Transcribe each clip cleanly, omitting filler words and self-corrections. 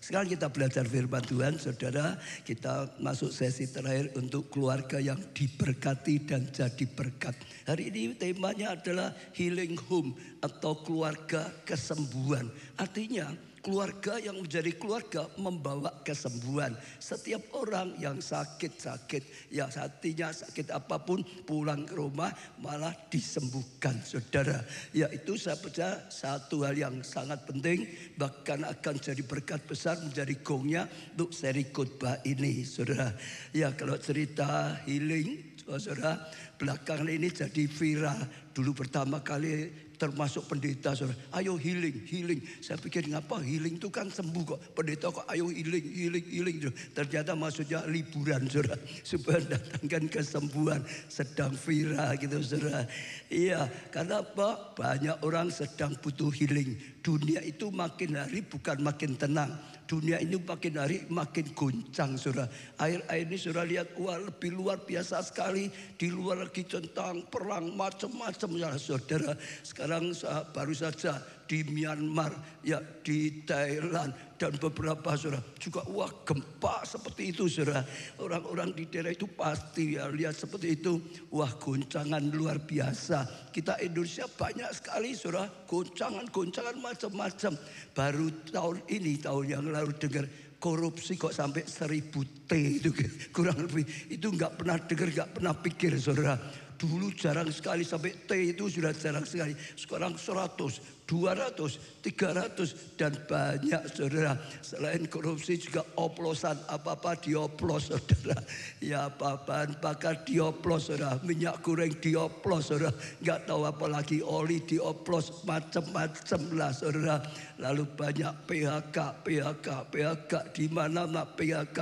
Sekarang kita belajar firman Tuhan, saudara. Kita masuk sesi terakhir untuk keluarga yang diberkati dan jadi berkat. Hari ini temanya adalah healing home atau keluarga kesembuhan. Artinya keluarga yang menjadi keluarga membawa kesembuhan. Setiap orang yang sakit-sakit, yang hatinya sakit apapun, pulang ke rumah malah disembuhkan, saudara. Ya, itu saya percaya satu hal yang sangat penting, bahkan akan jadi berkat besar, menjadi gongnya untuk seri khotbah ini, saudara. Ya, kalau cerita healing, saudara, belakangan ini jadi viral. Dulu pertama kali termasuk pendeta, saudara, ayo healing. Saya pikir ngapa healing itu kan sembuh kok. Pendeta kok ayo healing. Ternyata maksudnya liburan, saudara, supaya datangkan kesembuhan. Sedang viral gitu, saudara. Iya, karena apa? Banyak orang sedang butuh healing. Dunia itu makin hari bukan makin tenang. Dunia ini makin hari makin goncang, saudara. Air ini saudara lihat, wah lebih luar biasa sekali. Di luar lagi tentang perang macam-macam, ya saudara. Sekarang baru saja di Myanmar, ya di Thailand dan beberapa, saudara, juga wah gempa seperti itu, saudara. Orang-orang di daerah itu pasti ya lihat seperti itu. Wah, goncangan luar biasa. Kita Indonesia banyak sekali, saudara, goncangan macam-macam. Baru tahun ini, tahun yang lalu dengar korupsi kok sampai 1000 T itu kurang lebih. Itu nggak pernah dengar, nggak pernah pikir, saudara. Dulu jarang sekali, sampai T itu sudah jarang sekali. Sekarang 100, 200, 300 dan banyak, saudara. Selain korupsi juga oplosan, apa-apa dioplos, saudara. Ya, bahan bakar dioplos, saudara. Minyak goreng dioplos, saudara. Nggak tahu apa lagi, oli dioplos, macam-macam lah, saudara. Lalu banyak PHK di mana-mana, PHK.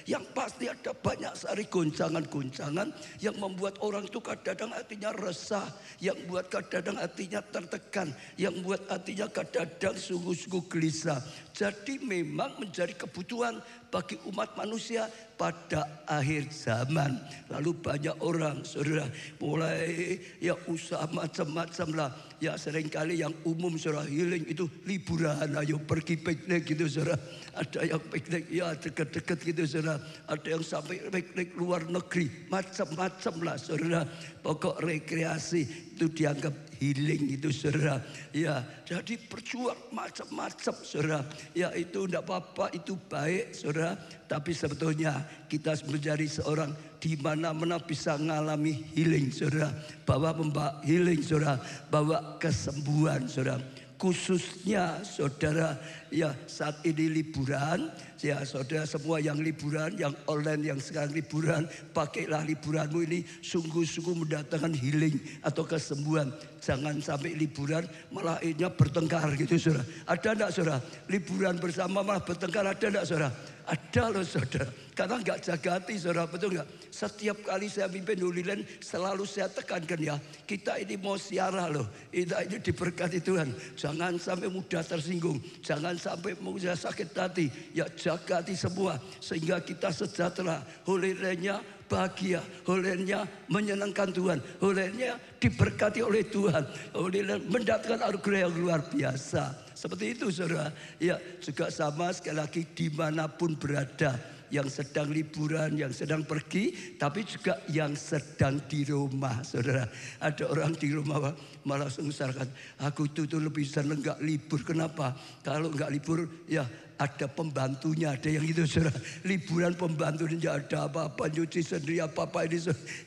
Yang pasti ada banyak sekali goncangan-goncangan yang membuat orang itu kadang-kadang hatinya resah, yang buat kadang-kadang hatinya tertekan, yang buat hatinya kadang-kadang sungguh-sungguh gelisah. Jadi memang menjadi kebutuhan bagi umat manusia pada akhir zaman. Lalu banyak orang, saudara, mulai ya usaha macam-macam lah. Ya seringkali yang umum, saudara, healing itu liburan, ayo pergi piknik gitu, saudara. Ada yang piknik ya dekat-dekat gitu, saudara. Ada yang sampai piknik luar negeri, macam-macam lah, saudara. Pokok rekreasi itu dianggap healing itu, saudara. Ya, jadi berjuang macam-macam, saudara. Ya, itu tidak apa-apa, itu baik, saudara. Tapi sebetulnya kita menjadi seorang di mana-mana bisa mengalami healing, saudara. Bawa membawa healing, saudara. Bawa kesembuhan, saudara. Khususnya, saudara, ya saat ini liburan, ya saudara semua yang liburan, yang online, yang sekarang liburan, pakailah liburanmu ini sungguh-sungguh mendatangkan healing atau kesembuhan. Jangan sampai liburan malah akhirnya bertengkar gitu, saudara. Ada enggak, saudara? Liburan bersama malah bertengkar, ada enggak, saudara? Ada loh, saudara. Karena nggak jaga hati, saudara, betul nggak? Setiap kali saya pimpin Holy Land selalu saya tekankan, ya kita ini mau siarah loh. Kita ini diberkati Tuhan. Jangan sampai mudah tersinggung, jangan sampai mudah sakit hati. Ya jaga hati semua sehingga kita sejahtera. Holy Land-nya bahagia, Holy Land-nya menyenangkan Tuhan, Holy Land-nya diberkati oleh Tuhan, Holy Land mendatangkan anugerah yang luar biasa. Seperti itu, saudara. Ya juga sama, sekali lagi dimanapun berada, yang sedang liburan, yang sedang pergi, tapi juga yang sedang di rumah, saudara. Ada orang di rumah malah sengsarakan, aku itu lebih senang nggak libur. Kenapa? Kalau nggak libur, ya ada pembantunya, ada yang itu, saudara. Liburan pembantunya ada apa-apa, nyuci sendiri apa-apa ini,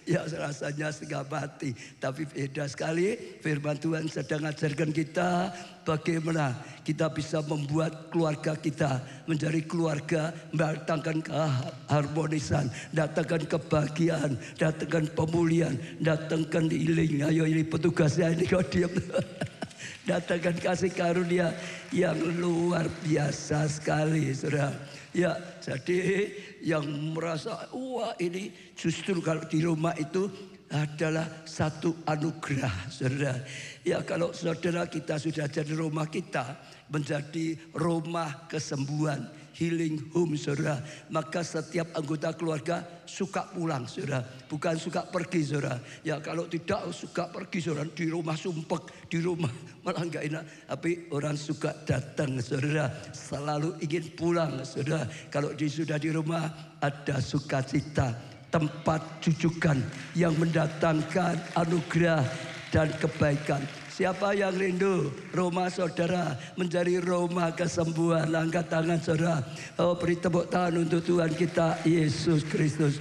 ya rasanya setengah mati. Tapi beda sekali, firman Tuhan sedang ajarkan kita bagaimana kita bisa membuat keluarga kita menjadi keluarga, mendatangkan keharmonisan, datangkan kebahagiaan, datangkan pemulihan, datangkan healing. Ayo ini petugasnya ini kau diam. Datangkan kasih karunia yang luar biasa sekali, saudara. Ya, jadi yang merasa wah ini justru kalau di rumah itu adalah satu anugerah, saudara. Ya kalau saudara kita sudah jadi rumah kita menjadi rumah kesembuhan. healing home, saudara. Maka setiap anggota keluarga suka pulang, saudara. Bukan suka pergi, saudara. Ya kalau tidak suka pergi, saudara. Di rumah sumpek, di rumah malah nggak enak. Tapi orang suka datang, saudara. Selalu ingin pulang, saudara. Kalau sudah di rumah ada sukacita, tempat jujukan yang mendatangkan anugerah dan kebaikan. Siapa yang rindu rumah saudara menjadi rumah kesembuhan? Angkat tangan saudara. Oh, beri tepuk tangan untuk Tuhan kita Yesus Kristus.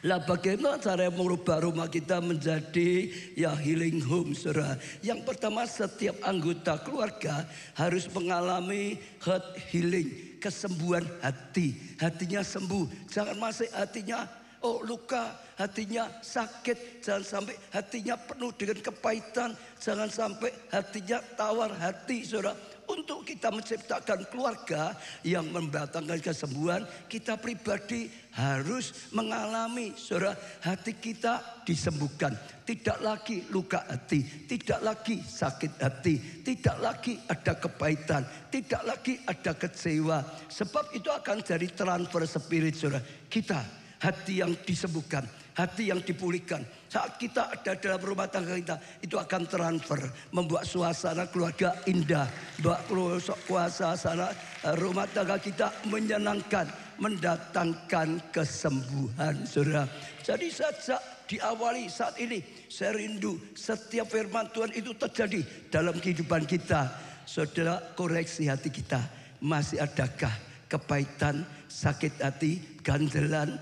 Lah bagaimana cara merubah rumah kita menjadi ya healing home, saudara? Yang pertama, setiap anggota keluarga harus mengalami heart healing, kesembuhan hati. Hatinya sembuh, jangan masih hatinya luka, hatinya sakit, jangan sampai hatinya penuh dengan kepahitan, jangan sampai hatinya tawar hati, saudara. Untuk kita menciptakan keluarga yang mendatangkan kesembuhan, kita pribadi harus mengalami, saudara, hati kita disembuhkan. Tidak lagi luka hati, tidak lagi sakit hati, tidak lagi ada kepahitan, tidak lagi ada kecewa. Sebab itu akan jadi transfer spirit, saudara. Kita hati yang disembuhkan, hati yang dipulihkan. Saat kita ada dalam rumah tangga kita, itu akan transfer, membuat suasana keluarga indah, membuat suasana rumah tangga kita menyenangkan, mendatangkan kesembuhan, saudara. Jadi sejak diawali saat ini, saya rindu setiap firman Tuhan itu terjadi dalam kehidupan kita. Saudara, koreksi hati kita. Masih adakah kepahitan, sakit hati, ganjelan,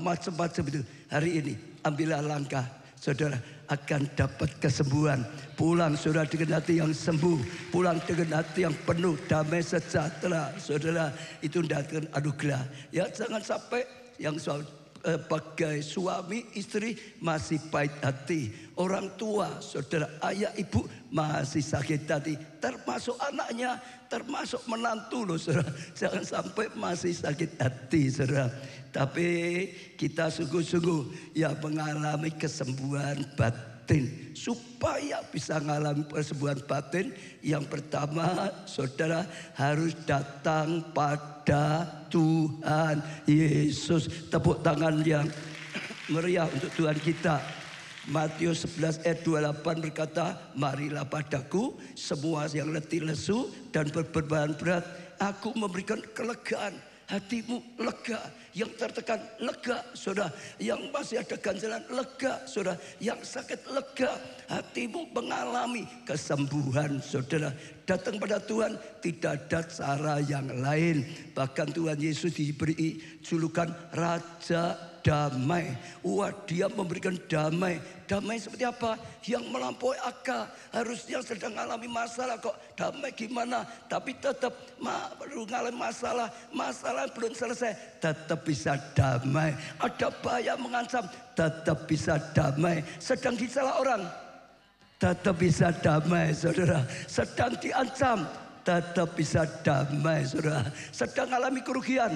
macam-macam itu? Hari ini ambillah langkah, saudara akan dapat kesembuhan. Pulang saudara dengan hati yang sembuh, pulang dengan hati yang penuh damai sejahtera, saudara. Itu datang anugerah. Ya, jangan sampai yang sebagai suami istri masih pahit hati, orang tua saudara ayah ibu masih sakit hati, termasuk anaknya, termasuk menantu loh saudara. Jangan sampai masih sakit hati, saudara. Tapi kita sungguh-sungguh ya mengalami kesembuhan batin. Supaya bisa mengalami kesembuhan batin, yang pertama saudara harus datang pada Tuhan Yesus. Tepuk tangan yang meriah untuk Tuhan kita. Matius 11 ayat 28 berkata, marilah padaku semua yang letih lesu dan berbeban berat, aku memberikan kelegaan. Hatimu lega, yang tertekan lega, saudara. Yang masih ada ganjalan lega, saudara. Yang sakit lega, hatimu mengalami kesembuhan, saudara. Datang pada Tuhan, tidak ada cara yang lain. Bahkan Tuhan Yesus diberi julukan Raja Damai. Wah, dia memberikan damai. Damai seperti apa? Yang melampaui akal. Harusnya sedang mengalami masalah kok. Damai gimana? Tapi tetap mengalami masalah. Masalah belum selesai. Tetap bisa damai. Ada bahaya mengancam. Tetap bisa damai. Sedang disalah orang. Tetap bisa damai, saudara. Sedang diancam. Tetap bisa damai, saudara. Sedang alami kerugian.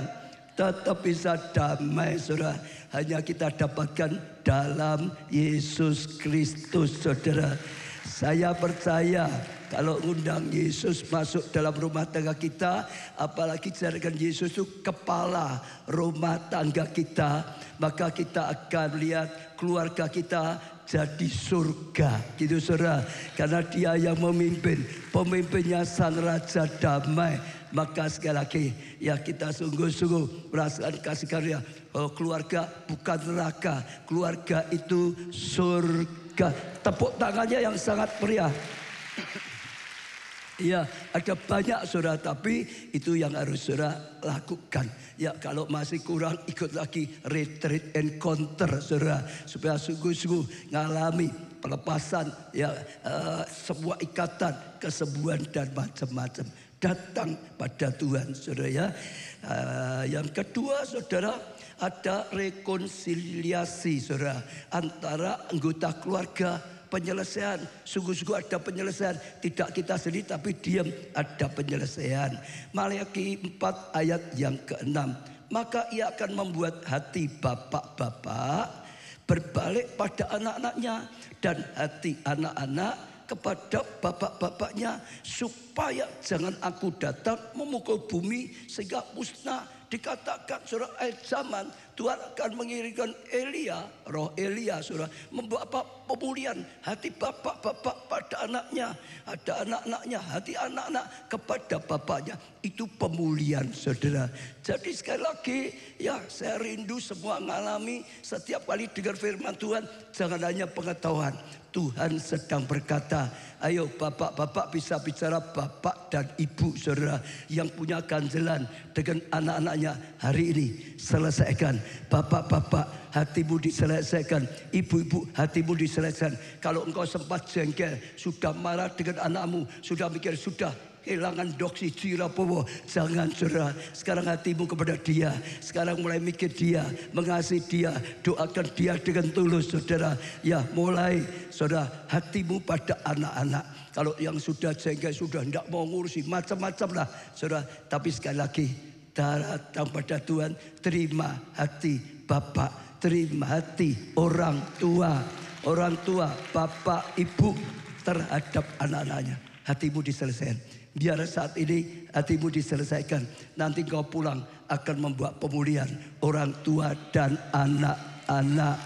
Tetap bisa damai, saudara. Hanya kita dapatkan dalam Yesus Kristus, saudara. Saya percaya kalau undang Yesus masuk dalam rumah tangga kita, apalagi jadikan Yesus itu kepala rumah tangga kita, maka kita akan lihat keluarga kita jadi surga, gitu saudara. Karena dia yang memimpin, pemimpinnya Sang Raja Damai. Maka sekali lagi ya kita sungguh-sungguh merasakan kasih karunia. Keluarga bukan neraka, keluarga itu surga. Tepuk tangannya yang sangat meriah. Ya, ada banyak saudara, tapi itu yang harus saudara lakukan. Ya, kalau masih kurang ikut lagi retreat encounter saudara, supaya sungguh-sungguh ngalami pelepasan ya, sebuah ikatan, kesembuhan dan macam-macam. Datang pada Tuhan, saudara ya. Yang kedua, saudara, ada rekonsiliasi, saudara, antara anggota keluarga. Penyelesaian, sungguh-sungguh ada penyelesaian. Tidak kita sendiri tapi diam, ada penyelesaian. Maliaki 4 ayat yang ke-6. Maka ia akan membuat hati bapak-bapak berbalik pada anak-anaknya, dan hati anak-anak kepada bapak-bapaknya supaya jangan aku datang memukul bumi sehingga musnah. Dikatakan saudara, akhir zaman Tuhan akan mengirimkan Elia, roh Elia saudara, membawa pemulihan hati bapak-bapak pada anaknya, ada anak-anaknya, hati anak-anak kepada bapaknya. Itu pemulihan saudara. Jadi sekali lagi ya, saya rindu semua mengalami setiap kali dengar firman Tuhan, jangan hanya pengetahuan. Tuhan sedang berkata, ayo bapak-bapak bisa bicara, bapak dan ibu saudara yang punya ganjelan dengan anak-anaknya hari ini. Selesaikan. Bapak-bapak, hatimu diselesaikan. Ibu-ibu, hatimu diselesaikan. Kalau engkau sempat jengkel, sudah marah dengan anakmu, sudah mikir, sudah kehilangan doksi Jirapowo, jangan saudara. Sekarang hatimu kepada dia. Sekarang mulai mikir dia, mengasihi dia, doakan dia dengan tulus saudara. Ya, mulai saudara hatimu pada anak-anak. Kalau yang sudah jengkel, sudah tidak mau ngurusi macam-macam lah saudara. Tapi sekali lagi datang pada Tuhan, terima hati bapak, terima hati orang tua, bapak, ibu terhadap anak-anaknya. Hatimu diselesaikan. Biar saat ini hatimu diselesaikan. Nanti kau pulang akan membuat pemulihan orang tua dan anak-anak.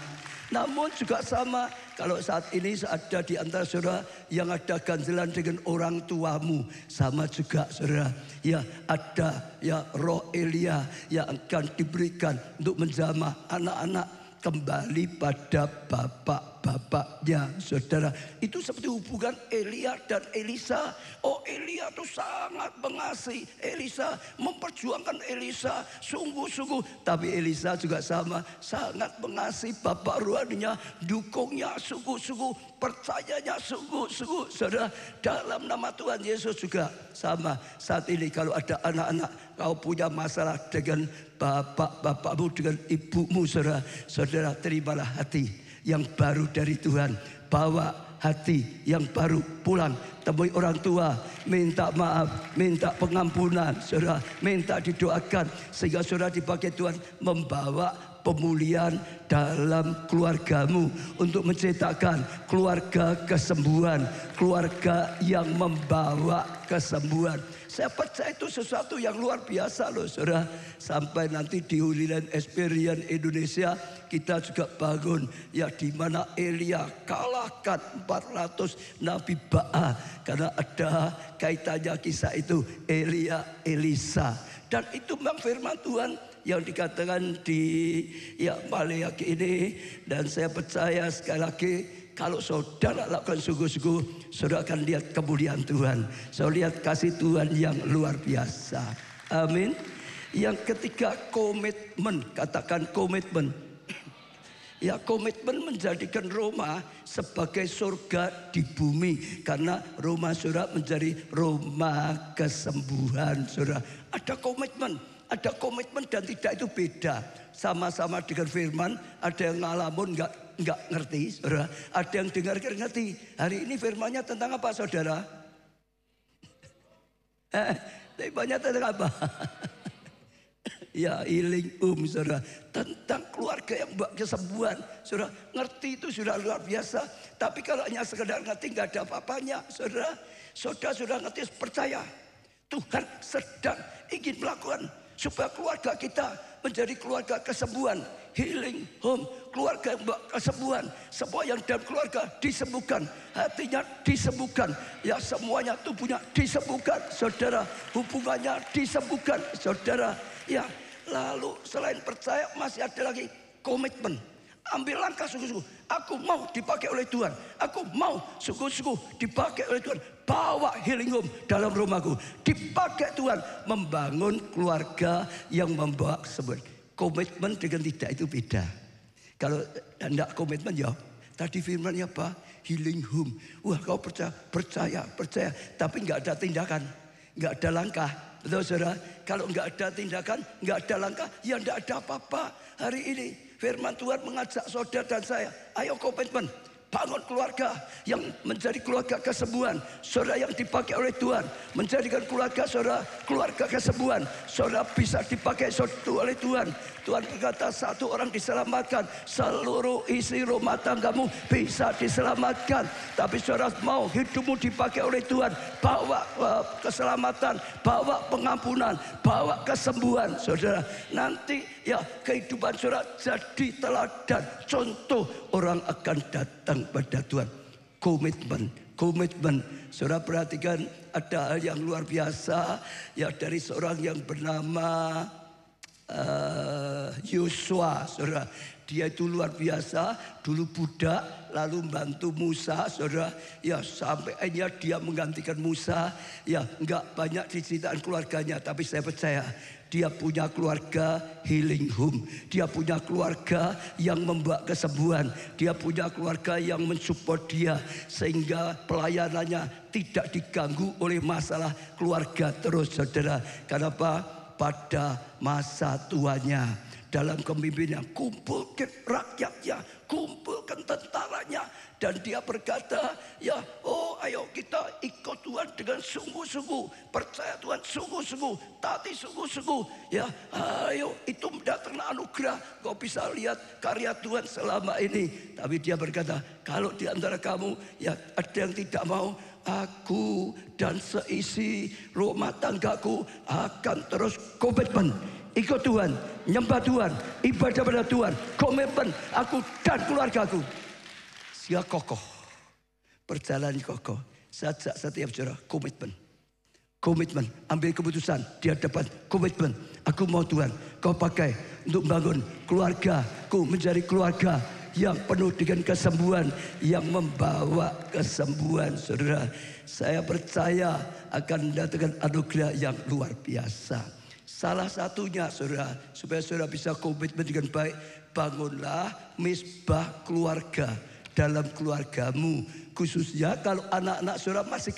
Namun juga sama, kalau saat ini ada di antara saudara yang ada ganjelan dengan orang tuamu, sama juga saudara. Ya, ada ya roh Elia yang akan diberikan untuk menjamah anak-anak kembali pada bapak-bapaknya saudara. Itu seperti hubungan Elia dan Elisa. Oh, Elia itu sangat mengasihi Elisa, memperjuangkan Elisa sungguh-sungguh. Tapi Elisa juga sama, sangat mengasihi bapak rohaninya, dukungnya sungguh-sungguh, percayanya sungguh-sungguh saudara. Dalam nama Tuhan Yesus juga sama. Saat ini kalau ada anak-anak kau punya masalah dengan bapak-bapakmu, dengan ibumu saudara, saudara terimalah hati yang baru dari Tuhan. Bawa hati yang baru pulang, temui orang tua, minta maaf, minta pengampunan saudara, minta didoakan sehingga saudara dipakai Tuhan membawa pemulihan dalam keluargamu untuk menciptakan keluarga kesembuhan, keluarga yang membawa kesembuhan. Saya percaya itu sesuatu yang luar biasa loh saudara. Sampai nanti di Holy Land Experience Indonesia kita juga bangun ya, di mana Elia kalahkan 400 Nabi Baal. Karena ada kaitannya kisah itu Elia Elisa. Dan itu memang firman Tuhan yang dikatakan di ya Maleakhi ini. Dan saya percaya sekali lagi, kalau saudara lakukan sungguh-sungguh, saudara akan lihat kemuliaan Tuhan. Saudara lihat kasih Tuhan yang luar biasa. Amin. Yang ketiga, komitmen. Katakan komitmen. Ya, komitmen menjadikan Roma sebagai surga di bumi. Karena Roma saudara menjadi Roma kesembuhan saudara. Ada komitmen. Ada komitmen dan tidak itu beda. Sama-sama dengan firman, ada yang ngalamun enggak ngerti saudara. Ada yang dengar ngerti. Hari ini firmannya tentang apa saudara? Firmannya tentang apa? Ya, healing saudara. Tentang keluarga yang membawa kesembuhan saudara. Ngerti itu sudah luar biasa. Tapi kalau hanya sekedar ngerti enggak ada apa-apanya saudara. Saudara ngerti, percaya Tuhan sedang ingin melakukan supaya keluarga kita menjadi keluarga kesembuhan, healing home, keluarga yang kesembuhan. Semua yang dalam keluarga disembuhkan, hatinya disembuhkan, ya semuanya tubuhnya disembuhkan, saudara. Hubungannya disembuhkan, saudara. Ya, lalu selain percaya masih ada lagi komitmen. Ambil langkah sungguh-sungguh. Aku mau dipakai oleh Tuhan. Aku mau sungguh-sungguh dipakai oleh Tuhan. Bawa healing home dalam rumahku. Dipakai Tuhan membangun keluarga yang membawa kesembuhan. Komitmen dengan tidak itu beda. Kalau tidak komitmen ya, tadi firmannya apa? Healing home. Wah, kau percaya. Tapi nggak ada tindakan, nggak ada langkah. Betul saudara? Kalau nggak ada tindakan, nggak ada langkah, ya nggak ada apa-apa. Hari ini firman Tuhan mengajak saudara dan saya, ayo komitmen. bangun keluarga yang menjadi keluarga kesembuhan. Saudara yang dipakai oleh Tuhan menjadikan keluarga saudara keluarga kesembuhan. Saudara bisa dipakai oleh Tuhan. Tuhan berkata satu orang diselamatkan, seluruh isi rumah tanggamu bisa diselamatkan. Tapi saudara mau hidupmu dipakai oleh Tuhan, bawa keselamatan, bawa pengampunan, bawa kesembuhan. Saudara, nanti ya kehidupan saudara jadi teladan, contoh, orang akan datang pada Tuhan. Komitmen. Saudara perhatikan, ada hal yang luar biasa ya dari seorang yang bernama Yosua. Saudara, dia itu luar biasa, dulu budak lalu membantu Musa. Saudara, ya sampai akhirnya dia menggantikan Musa. Ya enggak banyak diceritakan keluarganya, tapi saya percaya dia punya keluarga healing home. Dia punya keluarga yang membawa kesembuhan. Dia punya keluarga yang mensupport dia, sehingga pelayanannya tidak diganggu oleh masalah keluarga terus. Saudara, kenapa? Pada masa tuanya, dalam kepemimpinan, kumpulkan rakyatnya, kumpulkan tentaranya. Dan dia berkata, ya, ayo kita ikut Tuhan dengan sungguh-sungguh, percaya Tuhan sungguh-sungguh, taati sungguh-sungguh. Ya, ayo, itu mendatangkan anugerah. Kau bisa lihat karya Tuhan selama ini. Tapi dia berkata, kalau di antara kamu ya ada yang tidak mau, aku dan seisi rumah tanggaku akan terus komitmen. Ikut Tuhan, nyembah Tuhan, ibadah pada Tuhan, komitmen aku dan keluargaku. Dia kokoh, perjalanan kokoh. Setiap saudara komitmen, ambil keputusan di hadapan, komitmen. Aku mau Tuhan, kau pakai untuk membangun keluargaku menjadi keluarga yang penuh dengan kesembuhan, yang membawa kesembuhan. Saudara, saya percaya akan mendatangkan anugerah yang luar biasa. Salah satunya saudara, supaya saudara bisa komitmen dengan baik, bangunlah misbah keluarga dalam keluargamu. Khususnya kalau anak-anak saudara masih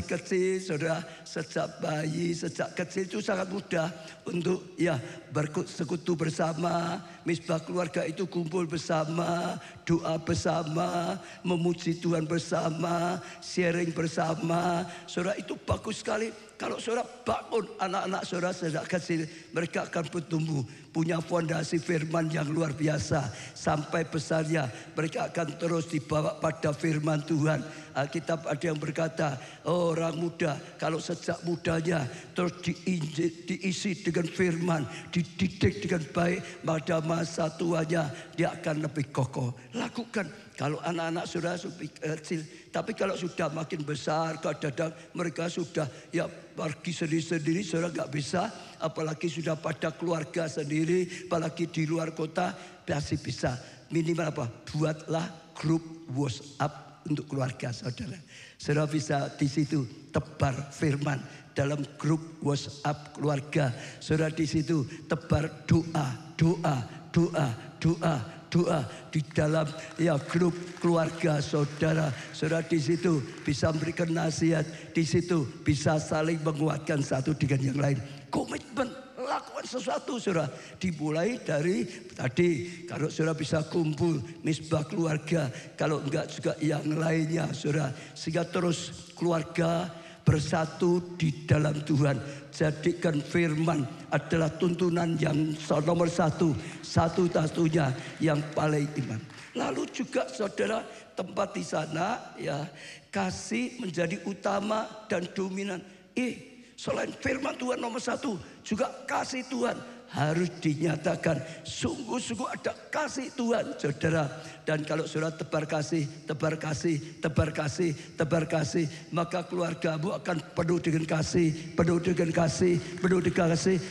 kecil saudara, sejak bayi, sejak kecil itu sangat mudah untuk ya bersekutu bersama. Misbah keluarga itu kumpul bersama, doa bersama, memuji Tuhan bersama, sharing bersama. Saudara, itu bagus sekali. Kalau saudara bangun anak-anak saudara sejak kecil, mereka akan bertumbuh, punya fondasi firman yang luar biasa. Sampai besarnya mereka akan terus dibawa pada firman Tuhan. Alkitab ada yang berkata, orang muda kalau sejak mudanya terus diisi dengan firman, dididik dengan baik, pada masa tuanya dia akan lebih kokoh. Lakukan. Kalau anak-anak saudara kecil, tapi kalau sudah makin besar, kadang-kadang mereka sudah ya pergi sendiri-sendiri, saudara nggak bisa. Apalagi sudah pada keluarga sendiri, apalagi di luar kota, masih bisa. Minimal apa? Buatlah grup WhatsApp untuk keluarga saudara. Saudara bisa di situ tebar firman dalam grup WhatsApp keluarga. Saudara di situ tebar doa di dalam ya grup keluarga saudara. Saudara di situ bisa memberikan nasihat, di situ bisa saling menguatkan satu dengan yang lain. Komitmen, lakukan sesuatu saudara. Dimulai dari tadi, kalau saudara bisa kumpul misbah keluarga, kalau enggak juga yang lainnya saudara, sehingga terus keluarga bersatu di dalam Tuhan. Jadikan firman adalah tuntunan yang nomor satu-satunya yang paling iman. Lalu juga saudara, tempat di sana ya kasih menjadi utama dan dominan. Selain firman Tuhan nomor satu, juga kasih Tuhan harus dinyatakan. Sungguh-sungguh ada kasih Tuhan saudara. Dan kalau saudara tebar kasih, maka keluargamu akan penuh dengan kasih.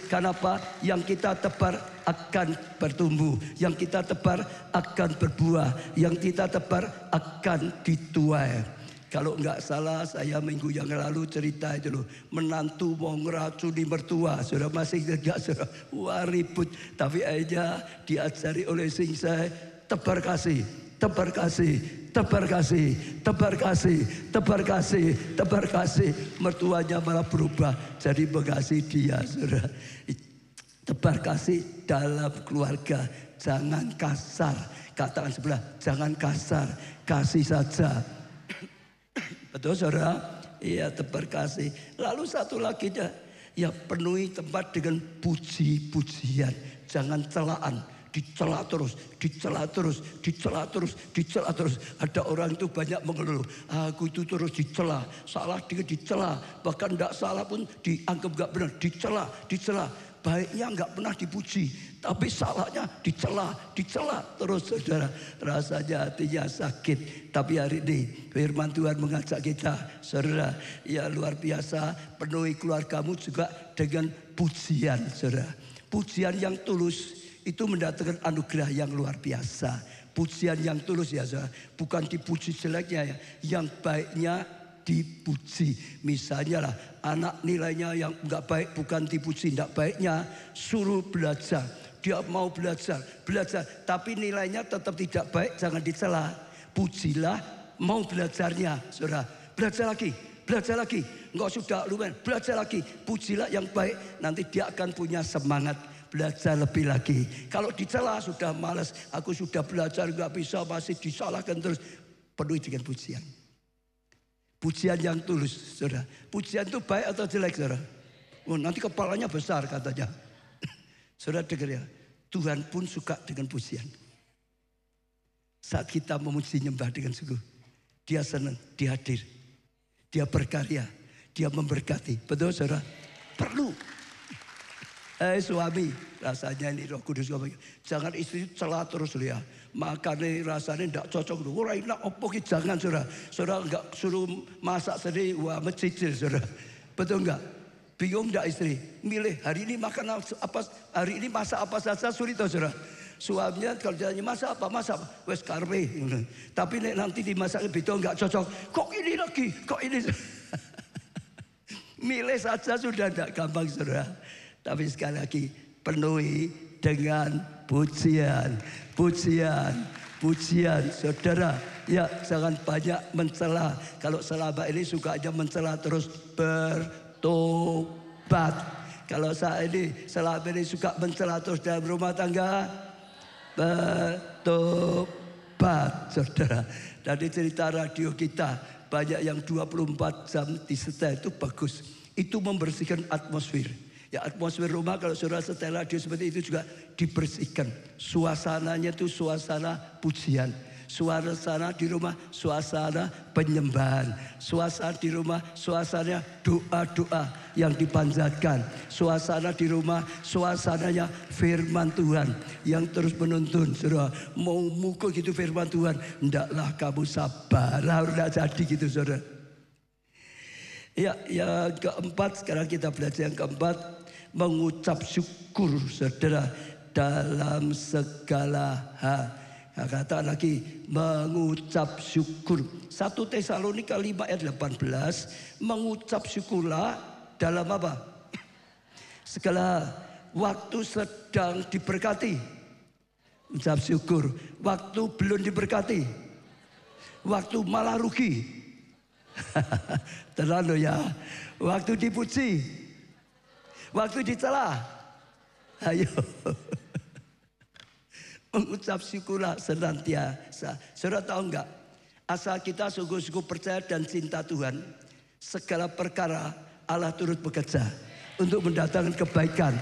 Kenapa? Yang kita tebar akan bertumbuh, yang kita tebar akan berbuah, yang kita tebar akan dituai. Kalau enggak salah, saya minggu yang lalu cerita itu loh, menantu mau ngeracuni mertua. Saudara masih enggak saudara? Wah ribut. Tapi akhirnya diajari oleh sing saya, tebar kasih. Mertuanya malah berubah jadi mengasihi dia saudara. Tebar kasih dalam keluarga. Jangan kasar. Katakan sebelah, jangan kasar. Kasih saja. Betul saudara? Iya, tebar kasih. Lalu satu lagi ya penuhi tempat dengan puji-pujian. Jangan celaan. Dicela terus, dicela terus, dicela terus, dicela terus. Ada orang itu banyak mengeluh, aku itu terus dicela, salah dia dicela, bahkan tidak salah pun dianggap gak benar, dicela, dicela. Baiknya nggak pernah dipuji, tapi salahnya dicela, dicela terus saudara. Rasanya hatinya sakit. Tapi hari ini firman Tuhan mengajak kita, saudara, ya luar biasa, penuhi keluargamu juga dengan pujian, saudara. Pujian yang tulus itu mendatangkan anugerah yang luar biasa. Pujian yang tulus ya saudara, bukan dipuji jeleknya ya, yang baiknya dipuji. Misalnya lah, anak nilainya yang enggak baik bukan dipuji, enggak baiknya suruh belajar. Dia mau belajar, tapi nilainya tetap tidak baik, jangan dicela. Pujilah mau belajarnya, saudara. Belajar lagi, enggak sudah lumayan, belajar lagi. Pujilah yang baik, nanti dia akan punya semangat belajar lebih lagi. Kalau dicela sudah malas, aku sudah belajar enggak bisa, masih disalahkan terus. Penuhi dengan pujian. Pujian yang tulus, saudara. Pujian itu baik atau jelek, saudara? Oh, nanti kepalanya besar katanya. Saudara dengar ya, Tuhan pun suka dengan pujian. Saat kita memuji nyembah dengan sungguh, dia senang, dia hadir, dia berkarya, dia memberkati. Betul saudara? Perlu. Suami, rasanya ini Roh Kudus ngomong, jangan istri celah terus ya. Makanya rasanya tidak cocok. Orang enak opo ki jangan saudara. Saudara enggak suruh masak sendiri, wah mencicil saudara. Betul enggak? Bingung enggak istri? Milih hari ini makan apa, hari ini masak apa saja sulit saudara. Suaminya kalau ditanya masak apa, wes karpe. Tapi nanti dimasak beda enggak cocok. Kok ini lagi? Kok ini? Milih saja sudah enggak gampang saudara. Tapi sekali lagi penuhi dengan pujian, pujian, pujian, saudara. Ya jangan banyak mencela. Kalau selama ini suka aja mencela terus, bertobat. Kalau saat ini selama ini suka mencela terus dalam rumah tangga, bertobat, saudara. Dari cerita radio kita banyak yang 24 jam disetel, itu bagus. Itu membersihkan atmosfer. Ya atmosfer rumah kalau saudara setel radio seperti itu juga dibersihkan. Suasananya itu suasana pujian. Suasana di rumah suasana penyembahan. Suasana di rumah suasana doa-doa yang dipanjatkan. Suasana di rumah suasananya firman Tuhan yang terus menuntun. Saudara mau mukul gitu firman Tuhan, hendaklah kamu sabar. Harus jadi gitu saudara. Ya, yang keempat, sekarang kita belajar yang keempat, mengucap syukur saudara dalam segala hal. Nah, kata lagi mengucap syukur. 1 Tesalonika 5 ayat 18, mengucap syukurlah dalam apa? Segala waktu sedang diberkati, ucap syukur. Waktu belum diberkati, waktu malah rugi. Terlalu ya. Waktu dipuji, waktu dicela, ayo mengucap syukurlah senantiasa. Saudara tahu enggak? Asal kita sungguh-sungguh percaya dan cinta Tuhan, segala perkara Allah turut bekerja untuk mendatangkan kebaikan.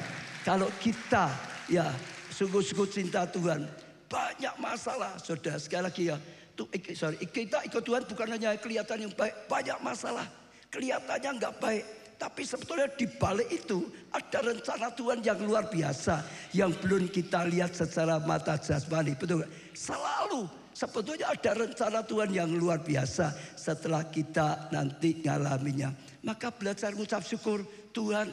Kalau kita ya sungguh-sungguh cinta Tuhan, banyak masalah, saudara. Sekali lagi ya, kita ikut Tuhan bukan hanya kelihatan yang baik, banyak masalah. Kelihatannya enggak baik, tapi sebetulnya di balik itu ada rencana Tuhan yang luar biasa yang belum kita lihat secara mata jasmani. Betul gak? Selalu sebetulnya ada rencana Tuhan yang luar biasa setelah kita nanti ngalaminya. Maka belajar mengucap syukur. Tuhan,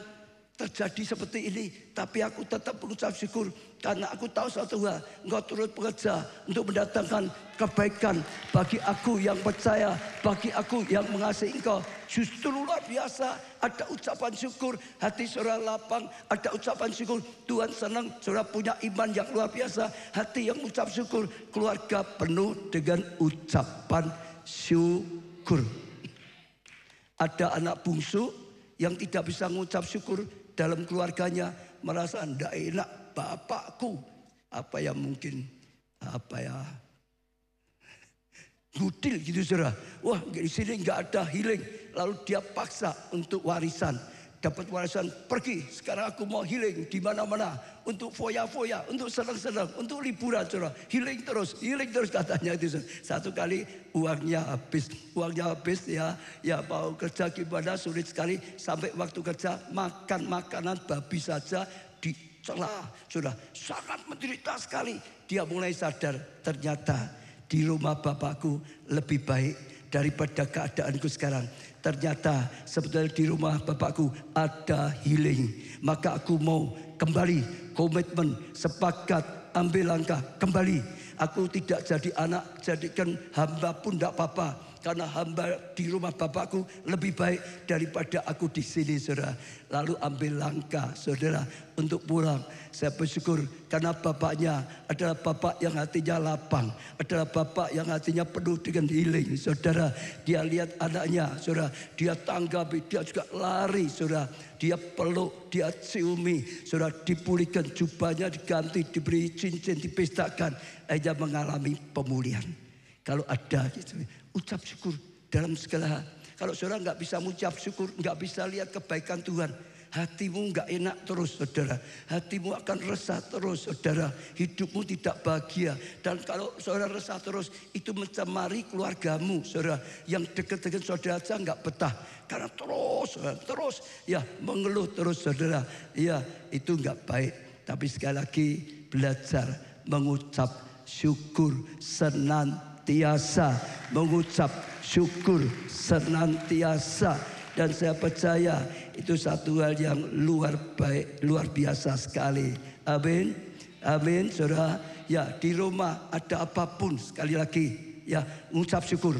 terjadi seperti ini, tapi aku tetap mengucap syukur karena aku tahu satu hal, Engkau turut bekerja untuk mendatangkan kebaikan bagi aku yang percaya, bagi aku yang mengasihi Engkau. Justru luar biasa, ada ucapan syukur, hati saudara lapang, ada ucapan syukur. Tuhan senang saudara punya iman yang luar biasa, hati yang ucap syukur, keluarga penuh dengan ucapan syukur. Ada anak bungsu yang tidak bisa mengucap syukur dalam keluarganya, merasa tidak enak, bapakku apa yang mungkin gudil gitu saudara. Wah, di sini nggak ada healing. Lalu dia paksa untuk warisan. Dapat warisan, pergi. Sekarang aku mau healing di mana-mana. Untuk foya-foya, untuk senang-senang, untuk liburan saudara. Healing terus katanya itu saudara. Satu kali uangnya habis. Ya mau kerja gimana sulit sekali. Sampai waktu kerja makan makanan babi saja dicela. Sudah sangat menderita sekali. Dia mulai sadar ternyata di rumah bapakku lebih baik daripada keadaanku sekarang. Ternyata sebetulnya di rumah bapakku ada healing. Maka aku mau kembali, komitmen, sepakat, ambil langkah, kembali. Aku tidak jadi anak, jadikan hamba pun tidak apa-apa. Karena hamba di rumah bapakku lebih baik daripada aku di sini, saudara. Lalu ambil langkah, saudara, untuk pulang. Saya bersyukur karena bapaknya adalah bapak yang hatinya lapang, adalah bapak yang hatinya penuh dengan healing, saudara. Dia lihat anaknya, saudara, dia tanggapi, dia juga lari, saudara. Dia peluk, dia ciumi, saudara, dipulihkan jubahnya, diganti, diberi cincin, dipestakan. Dia mengalami pemulihan. Kalau ada gitu, ucap syukur dalam segala hal. Kalau saudara nggak bisa mengucap syukur, nggak bisa lihat kebaikan Tuhan, hatimu nggak enak terus, saudara. Hatimu akan resah terus, saudara. Hidupmu tidak bahagia. Dan kalau saudara resah terus, itu mencemari keluargamu, saudara. Yang dekat-dekat saudara saja nggak betah. Karena terus ya mengeluh terus, saudara. Ya itu nggak baik. Tapi sekali lagi belajar mengucap syukur senantiasa, mengucap syukur senantiasa. Dan saya percaya itu satu hal yang luar biasa sekali. Amin, amin, saudara. Ya, di rumah ada apapun, sekali lagi ya mengucap syukur.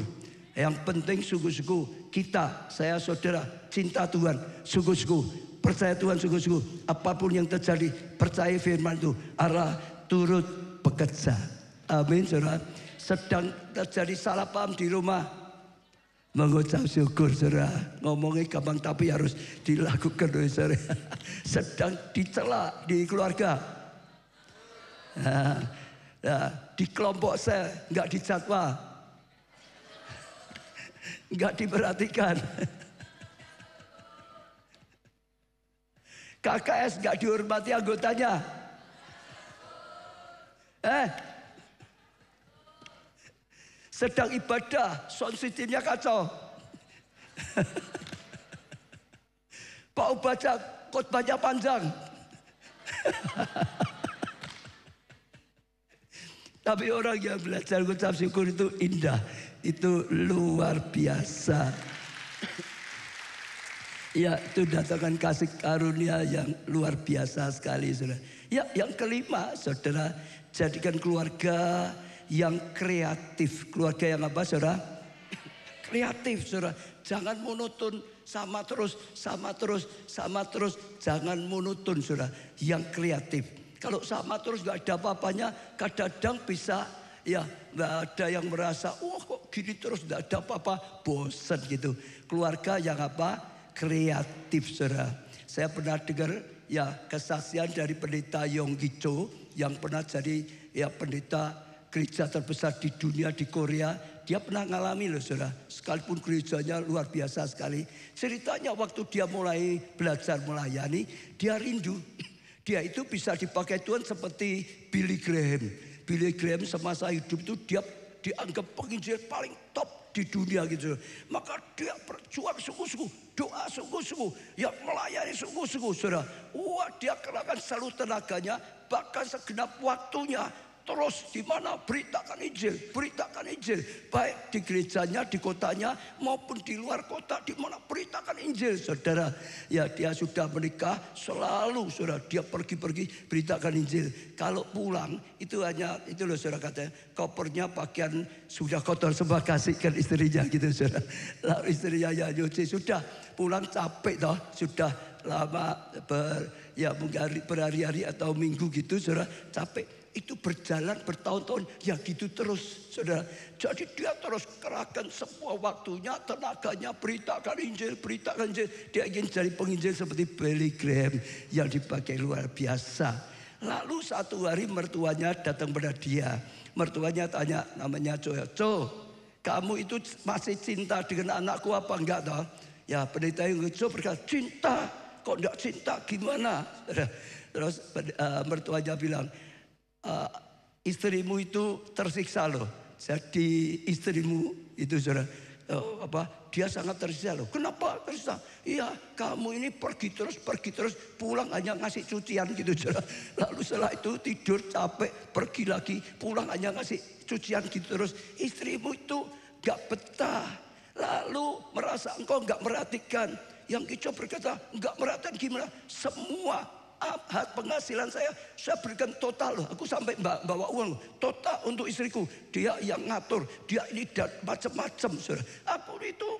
Yang penting sungguh-sungguh kita, saya saudara, cinta Tuhan, sungguh-sungguh percaya Tuhan, sungguh-sungguh apapun yang terjadi, percaya firman itu, Allah turut bekerja. Amin, saudara. Sedang terjadi salah paham di rumah, mengucap syukur, saudara. Ngomongnya gampang tapi harus dilakukan, saudara. Sedang dicela di keluarga, di kelompok saya nggak dijadwal, nggak diperhatikan. KKS nggak dihormati anggotanya. Sedang ibadah, sound systemnya kacau. Pak baca khotbahnya panjang. Tapi orang yang belajar ucap syukur itu indah, itu luar biasa. Ya, itu datangkan kasih karunia yang luar biasa sekali, saudara. Ya, yang kelima, saudara, jadikan keluarga yang kreatif. Keluarga yang apa, saudara? Kreatif, saudara. Jangan monoton, sama terus. Jangan monoton, saudara. Yang kreatif. Kalau sama terus gak ada apa-apanya, kadang-kadang bisa ya gak ada yang merasa, kok gini terus gak ada apa-apa, bosan gitu. Keluarga yang apa? Kreatif, saudara. Saya pernah dengar ya kesaksian dari pendeta Yonggi Cho yang pernah jadi ya pendeta gereja terbesar di dunia di Korea. Dia pernah ngalami loh, saudara. Sekalipun gerejanya luar biasa sekali. Ceritanya waktu dia mulai belajar melayani, dia rindu. Dia itu bisa dipakai Tuhan seperti Billy Graham. Billy Graham semasa hidup itu dia dianggap penginjil paling top di dunia gitu. Maka dia berjuang sungguh-sungguh, doa sungguh-sungguh, yang melayani sungguh-sungguh, saudara. Wah, dia kerahkan seluruh tenaganya, bahkan segenap waktunya. Terus di mana beritakan Injil, baik di gerejanya, di kotanya maupun di luar kota, di mana beritakan Injil, saudara. Ya, dia sudah menikah, selalu saudara dia pergi-pergi beritakan Injil. Kalau pulang itu hanya itu loh, saudara, katanya kopernya pakaian sudah kotor semua kasihkan istrinya gitu, saudara. Lalu istrinya ya nyuci, sudah pulang capek toh, sudah lama ya mungkin berhari-hari atau minggu gitu, saudara, capek. Itu berjalan bertahun-tahun, ya gitu terus, saudara. Jadi dia terus kerahkan semua waktunya, tenaganya, beritakan Injil. Dia ingin jadi penginjil seperti Billy Graham yang dipakai luar biasa. Lalu satu hari mertuanya datang pada dia. Mertuanya tanya, namanya Co, kamu itu masih cinta dengan anakku apa enggak toh? Ya pendeta yang berkata, cinta. Kok enggak cinta gimana? Terus mertuanya bilang, istrimu itu tersiksa loh. Jadi istrimu itu saudara, dia sangat tersiksa loh. Kenapa tersiksa? Iya, kamu ini pergi terus, pulang hanya ngasih cucian gitu saudara. Lalu setelah itu tidur capek, pergi lagi, pulang hanya ngasih cucian gitu terus. Istrimu itu gak betah. Lalu merasa engkau gak merhatikan. Yang Kico berkata, gak merhatikan gimana? Semua penghasilan saya berikan total loh. Aku sampai bawa uang loh, total untuk istriku. Dia yang ngatur, dia ini dan macam-macam. Aku itu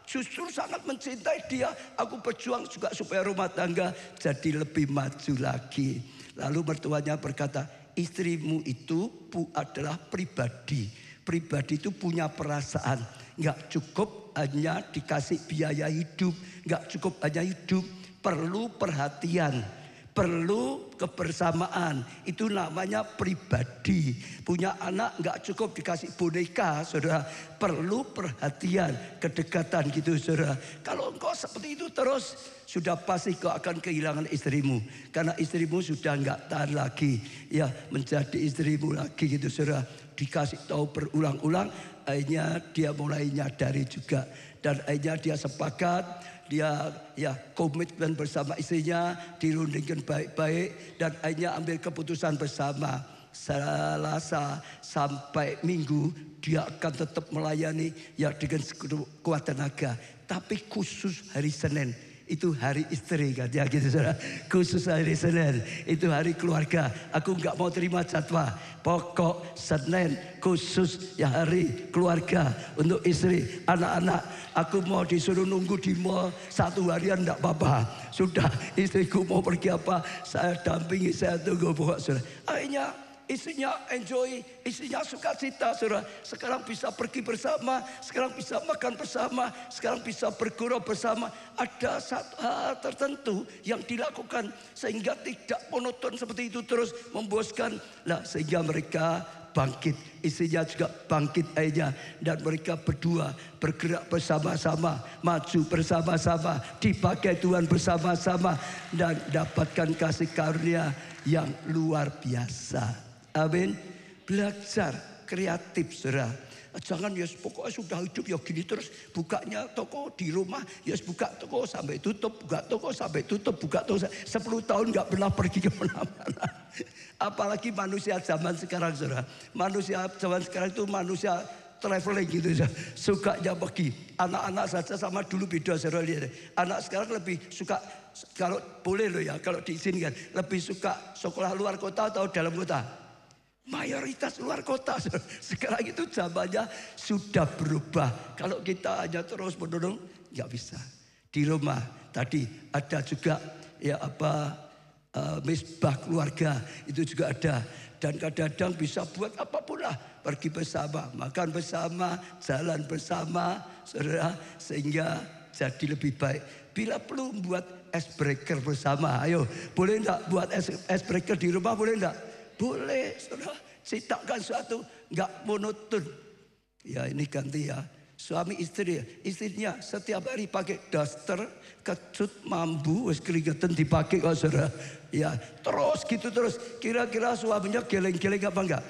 justru sangat mencintai dia. Aku berjuang juga supaya rumah tangga jadi lebih maju lagi. Lalu mertuanya berkata, istrimu itu adalah pribadi. Pribadi itu punya perasaan. Nggak cukup hanya dikasih biaya hidup, nggak cukup hanya hidup. Perlu perhatian, perlu kebersamaan. Itu namanya pribadi. Punya anak nggak cukup dikasih boneka, saudara. Perlu perhatian, kedekatan gitu, saudara. Kalau engkau seperti itu terus, sudah pasti kau akan kehilangan istrimu. Karena istrimu sudah nggak tahan lagi, ya menjadi istrimu lagi gitu, saudara. Dikasih tahu berulang-ulang, akhirnya dia mulai nyadari juga. Dan akhirnya dia sepakat. Dia ya komitmen bersama istrinya, dirundingkan baik-baik dan akhirnya ambil keputusan bersama. Selasa sampai Minggu dia akan tetap melayani ya dengan sekuat tenaga. Tapi khusus hari Senin itu hari istri kan ya gitu saudara. Khusus hari Senin itu hari keluarga. Aku nggak mau terima jadwal. Pokok Senin khusus ya hari keluarga untuk istri, anak-anak. Aku mau disuruh nunggu di mall 1 harian enggak apa-apa. Sudah istriku mau pergi apa, saya dampingi, saya tunggu pokok saudara. Akhirnya istrinya enjoy, istrinya sukacita saudara. Sekarang bisa pergi bersama, sekarang bisa makan bersama, sekarang bisa bergurau bersama. Ada satu hal tertentu yang dilakukan sehingga tidak monoton seperti itu terus membosankan. Lah sehingga mereka bangkit, istrinya juga bangkit akhirnya, dan mereka berdua bergerak bersama-sama, maju bersama-sama, dipakai Tuhan bersama-sama dan dapatkan kasih karunia yang luar biasa. Amin. Belajar kreatif saudara. Jangan ya pokoknya sudah hidup ya gini terus, bukanya toko di rumah ya buka toko sampai tutup, buka toko sampai tutup, buka toko 10 tahun nggak pernah pergi ke mana-mana. Apalagi manusia zaman sekarang saudara. Manusia zaman sekarang itu manusia traveling gitu saudara. Sukanya pergi. Anak-anak saja sama dulu beda saudara lihat. Anak sekarang lebih suka, kalau boleh loh ya, kalau diizinkan, lebih suka sekolah luar kota atau dalam kota? Mayoritas luar kota. Sekarang itu zamannya sudah berubah. Kalau kita hanya terus menerus nggak bisa. Di rumah tadi ada juga ya misbah keluarga itu juga ada. Dan kadang-kadang bisa buat apapun lah. Pergi bersama, makan bersama, jalan bersama, saudara, sehingga jadi lebih baik. Bila perlu buat ice breaker bersama, ayo boleh enggak buat ice breaker di rumah, boleh enggak? Boleh, saudara. Ciptakan suatu nggak monoton. Ya ini ganti ya. Suami istri, istrinya setiap hari pakai daster, kecut, mambu, wes keringetan dipakai kok saudara. Ya terus gitu terus. Kira-kira suaminya geleng-geleng apa enggak?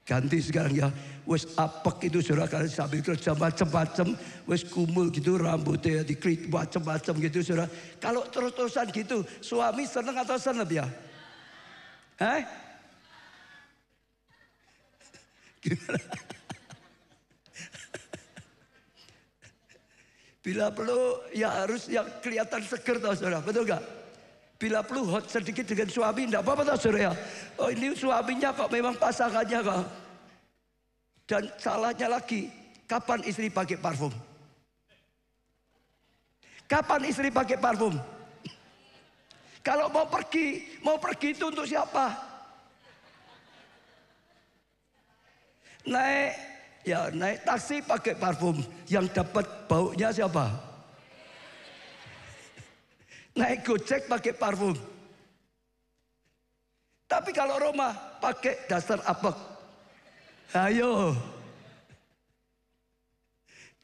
Ganti sekarang ya. Wes apek itu saudara, kalian sambil kerja macam-macam, wes kumul gitu rambutnya dikrit macam-macam gitu saudara. Kalau terus-terusan gitu, suami seneng atau seneng ya? Gimana? Bila perlu ya harus yang kelihatan seger tau saudara, betul gak? Bila perlu hot sedikit dengan suami, enggak apa-apa tau saudara. Oh ini suaminya kok memang pasangannya kok. Dan salahnya lagi, kapan istri pakai parfum? Kapan istri pakai parfum? Kalau mau pergi itu untuk siapa? Naik taksi pakai parfum. Yang dapat baunya siapa? Naik Gojek pakai parfum. Tapi kalau Roma pakai dasar apek. Ayo.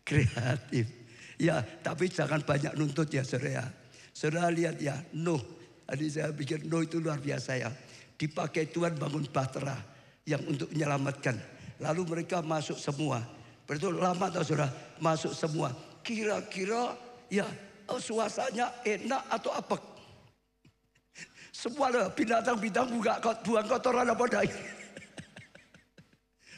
Kreatif. Ya, tapi jangan banyak nuntut ya saudara. Saudara lihat ya, Nuh. Tadi saya pikir Nuh itu luar biasa ya. Dipakai Tuhan bangun bahtera yang untuk menyelamatkan. Lalu mereka masuk semua. Betul lama atau saudara? Masuk semua. Kira-kira ya suasananya enak atau apek? Semua binatang-binatang buang kotoran apa dai.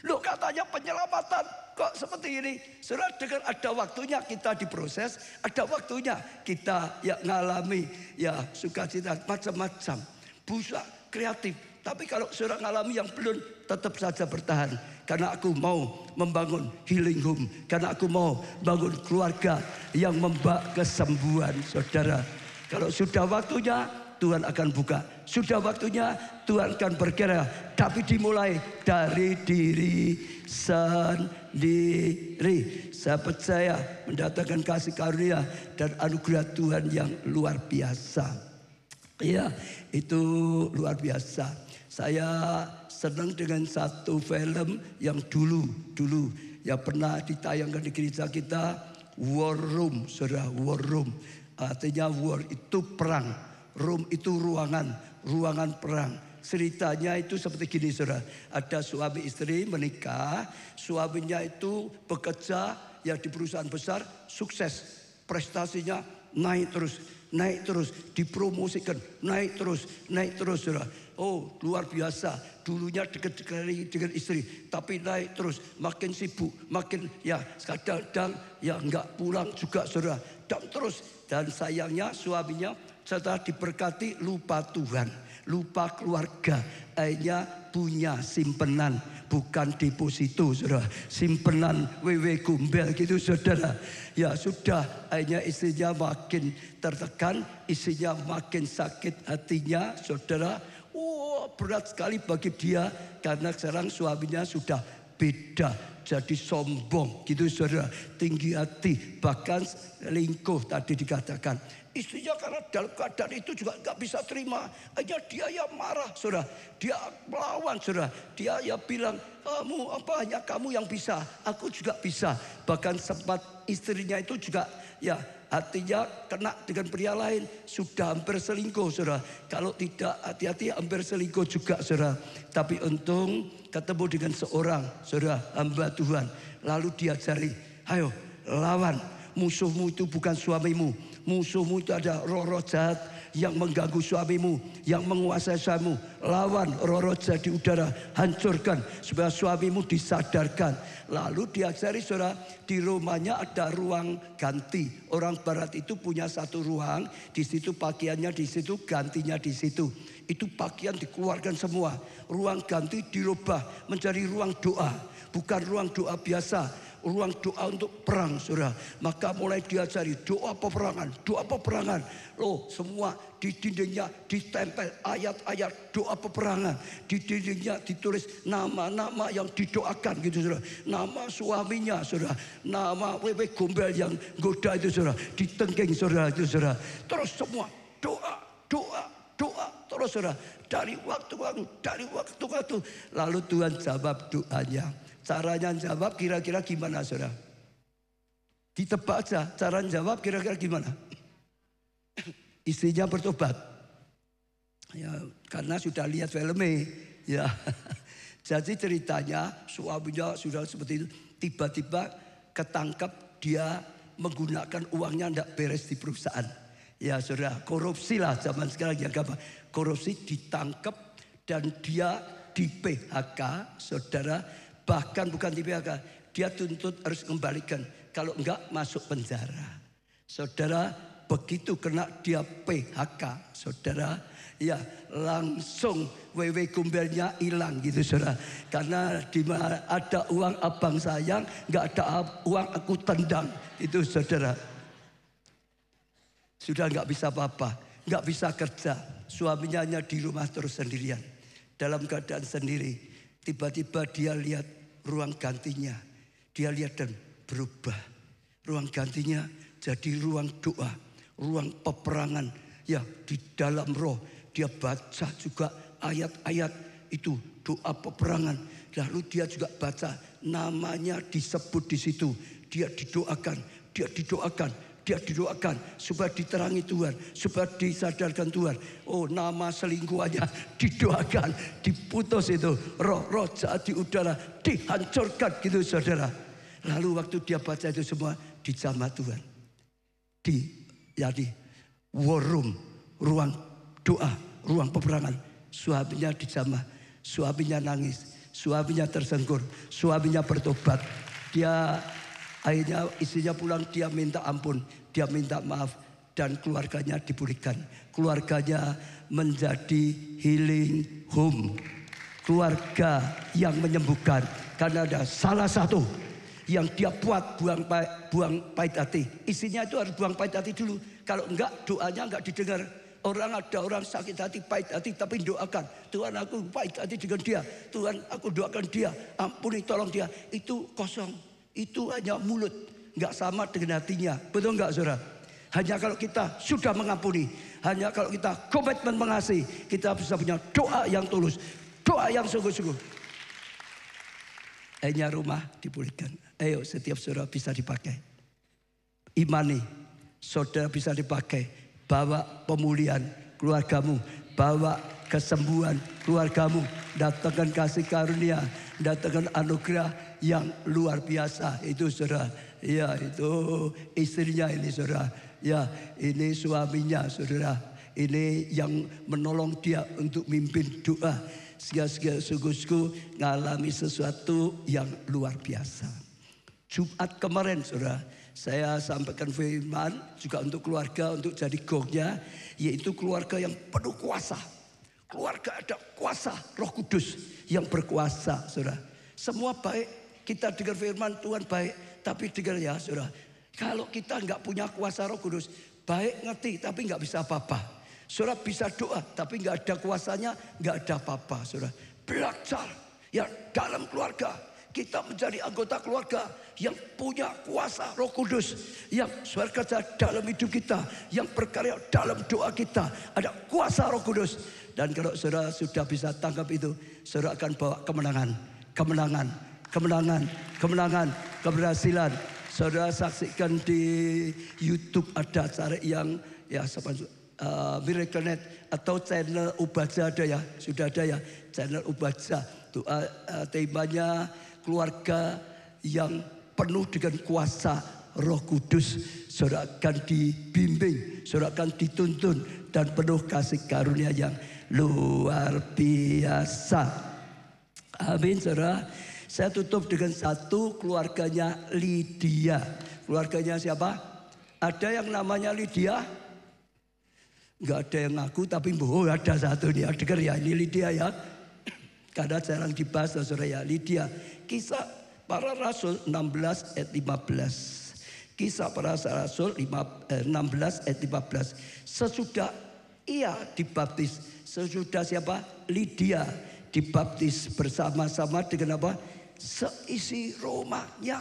Loh katanya penyelamatan kok seperti ini. Saudara dengar ada waktunya kita diproses. Ada waktunya kita ya ngalami ya sukacita macam-macam. Busa kreatif. Tapi kalau saudara ngalami yang belum tetap saja bertahan. Karena aku mau membangun healing home. Karena aku mau bangun keluarga yang membawa kesembuhan saudara. Kalau sudah waktunya Tuhan akan buka. Sudah waktunya Tuhan akan bergerak. Tapi dimulai dari diri sendiri. Saya percaya mendatangkan kasih karunia dan anugerah Tuhan yang luar biasa. Ya, itu luar biasa. Saya senang dengan satu film yang dulu yang pernah ditayangkan di gereja kita, War Room, saudara. War Room artinya war itu perang, room itu ruangan perang. Ceritanya itu seperti gini saudara. Ada suami istri menikah, suaminya itu bekerja ya di perusahaan besar, sukses, prestasinya naik terus, dipromosikan, naik terus saudara. Oh luar biasa, dulunya dekat dengan istri, tapi naik terus, makin sibuk, makin ya kadang-kadang ya nggak pulang juga saudara. Dan sayangnya suaminya setelah diberkati lupa Tuhan, lupa keluarga, akhirnya punya simpenan, bukan deposito saudara, simpenan wewe gombel gitu saudara. Ya sudah, akhirnya istrinya makin tertekan, istrinya makin sakit hatinya saudara. Berat sekali bagi dia karena sekarang suaminya sudah beda, jadi sombong gitu saudara, tinggi hati, bahkan selingkuh tadi dikatakan. Istrinya karena dalam keadaan itu juga nggak bisa terima, hanya dia yang marah saudara, dia melawan saudara, dia ya bilang hanya kamu yang bisa, aku juga bisa. Bahkan sempat istrinya itu juga ya hatinya kena dengan pria lain, sudah hampir selingkuh saudara. Kalau tidak hati-hati hampir selingkuh juga saudara. Tapi untung ketemu dengan seorang saudara hamba Tuhan, lalu diajari, ayo lawan, musuhmu itu bukan suamimu, musuhmu itu ada roh-roh jahat yang mengganggu suamimu, yang menguasai suamimu. Lawan roh-roh jahat di udara, hancurkan supaya suamimu disadarkan. Lalu diajari saudara, di rumahnya ada ruang ganti. Orang barat itu punya satu ruang, di situ pakaiannya di situ, gantinya di situ. Itu pakaian dikeluarkan semua. Ruang ganti dirubah menjadi ruang doa, bukan ruang doa biasa, ruang doa untuk perang saudara. Maka mulai diajari doa peperangan. Loh semua di dindingnya ditempel ayat-ayat doa peperangan. Di dindingnya ditulis nama-nama yang didoakan gitu saudara. Nama suaminya saudara, nama wewe gombel yang goda itu saudara, ditengking saudara itu saudara. Terus semua doa terus saudara, dari waktu ke waktu. Lalu Tuhan jawab doanya. Caranya jawab kira-kira gimana saudara? Ditebak aja, cara jawab kira-kira gimana? Istrinya bertobat. Ya, karena sudah lihat filmnya. Ya. Jadi ceritanya suaminya sudah seperti itu. Tiba-tiba ketangkap dia menggunakan uangnya tidak beres di perusahaan. Ya saudara, korupsi lah zaman sekarang ya gampang. Korupsi, ditangkap dan dia di PHK saudara. Bahkan bukan di PHK, dia tuntut harus kembalikan. Kalau enggak masuk penjara. Saudara, begitu kena dia PHK, saudara, ya langsung wewe gombelnya hilang gitu saudara. Karena di mana ada uang abang sayang, enggak ada uang aku tendang. Itu saudara. Sudah enggak bisa apa-apa. nggak bisa kerja. Suaminya hanya di rumah terus sendirian. Dalam keadaan sendiri. Tiba-tiba dia lihat ruang gantinya. Dia lihat dan berubah. Ruang gantinya jadi ruang doa. Ruang peperangan. Ya, di dalam roh. Dia baca juga ayat-ayat itu. Doa peperangan. Lalu dia juga baca namanya disebut di situ. Dia didoakan. Dia didoakan. Dia didoakan supaya diterangi Tuhan, supaya disadarkan Tuhan. Oh, nama selingkuhannya didoakan, diputus itu. Roh-roh jahat di udara dihancurkan gitu saudara. Lalu waktu dia baca itu semua dijamah Tuhan. Jadi war room, ruang doa, ruang peperangan. Suaminya dijamah, suaminya nangis, suaminya tersengkur, suaminya bertobat. Dia akhirnya istrinya pulang, dia minta ampun, dia minta maaf, dan keluarganya dipulihkan. Keluarganya menjadi healing home. Keluarga yang menyembuhkan. Karena ada salah satu yang dia buat buang pahit hati. Istrinya itu harus buang pahit hati dulu. Kalau enggak, doanya enggak didengar. Ada orang sakit hati, pahit hati, tapi doakan. Tuhan, aku pahit hati dengan dia. Tuhan, aku doakan dia. Ampuni, tolong dia. Itu kosong. Itu hanya mulut, nggak sama dengan hatinya. Betul nggak saudara? Hanya kalau kita sudah mengampuni, hanya kalau kita komitmen mengasihi, kita bisa punya doa yang tulus, doa yang sungguh-sungguh. Hanya rumah dipulihkan. Ayo, setiap saudara bisa dipakai. Imani, saudara bisa dipakai. Bawa pemulihan keluargamu, bawa kesembuhan keluargamu, datangkan kasih karunia, datangkan anugerah yang luar biasa. Itu saudara. Ya, itu istrinya ini saudara. Ya, ini suaminya saudara. Ini yang menolong dia untuk mimpin doa. Segala sungguh-sungguh ngalami sesuatu yang luar biasa. Jumat kemarin saudara, saya sampaikan firman juga untuk keluarga, untuk jadi gongnya, yaitu keluarga yang penuh kuasa. Keluarga ada kuasa Roh Kudus yang berkuasa, saudara. Semua baik, kita dengar firman Tuhan baik, tapi dengar ya, saudara. Kalau kita nggak punya kuasa Roh Kudus, baik ngerti, tapi nggak bisa apa-apa. Saudara bisa doa, tapi nggak ada kuasanya, nggak ada apa-apa, saudara. Belajar ya dalam keluarga. Kita menjadi anggota keluarga yang punya kuasa Roh Kudus, yang bekerja dalam hidup kita, yang berkarya dalam doa kita. Ada kuasa Roh Kudus. Dan kalau saudara sudah bisa tangkap itu, saudara akan bawa kemenangan, kemenangan, kemenangan, kemenangan, keberhasilan. Saudara saksikan di YouTube ada acara yang ya Miracle Net atau channel Ubaja ada ya, sudah ada ya channel Ubaja. Doa temanya keluarga yang penuh dengan kuasa Roh Kudus. Saudara akan dibimbing, saudara akan dituntun dan penuh kasih karunia yang luar biasa. Amin saudara. Saya tutup dengan satu, keluarganya Lydia. Keluarganya siapa? Ada yang namanya Lydia? Enggak ada yang ngaku, tapi ada satu nih. Dengar ya, ini Lydia ya. Karena jarang dibahas saudara ya, Lydia. Kisah para Rasul 16 ayat 15. Kisah para Rasul 16 ayat 15. Sesudah ia dibaptis. Sesudah siapa? Lydia dibaptis bersama-sama dengan apa? Seisi rumahnya.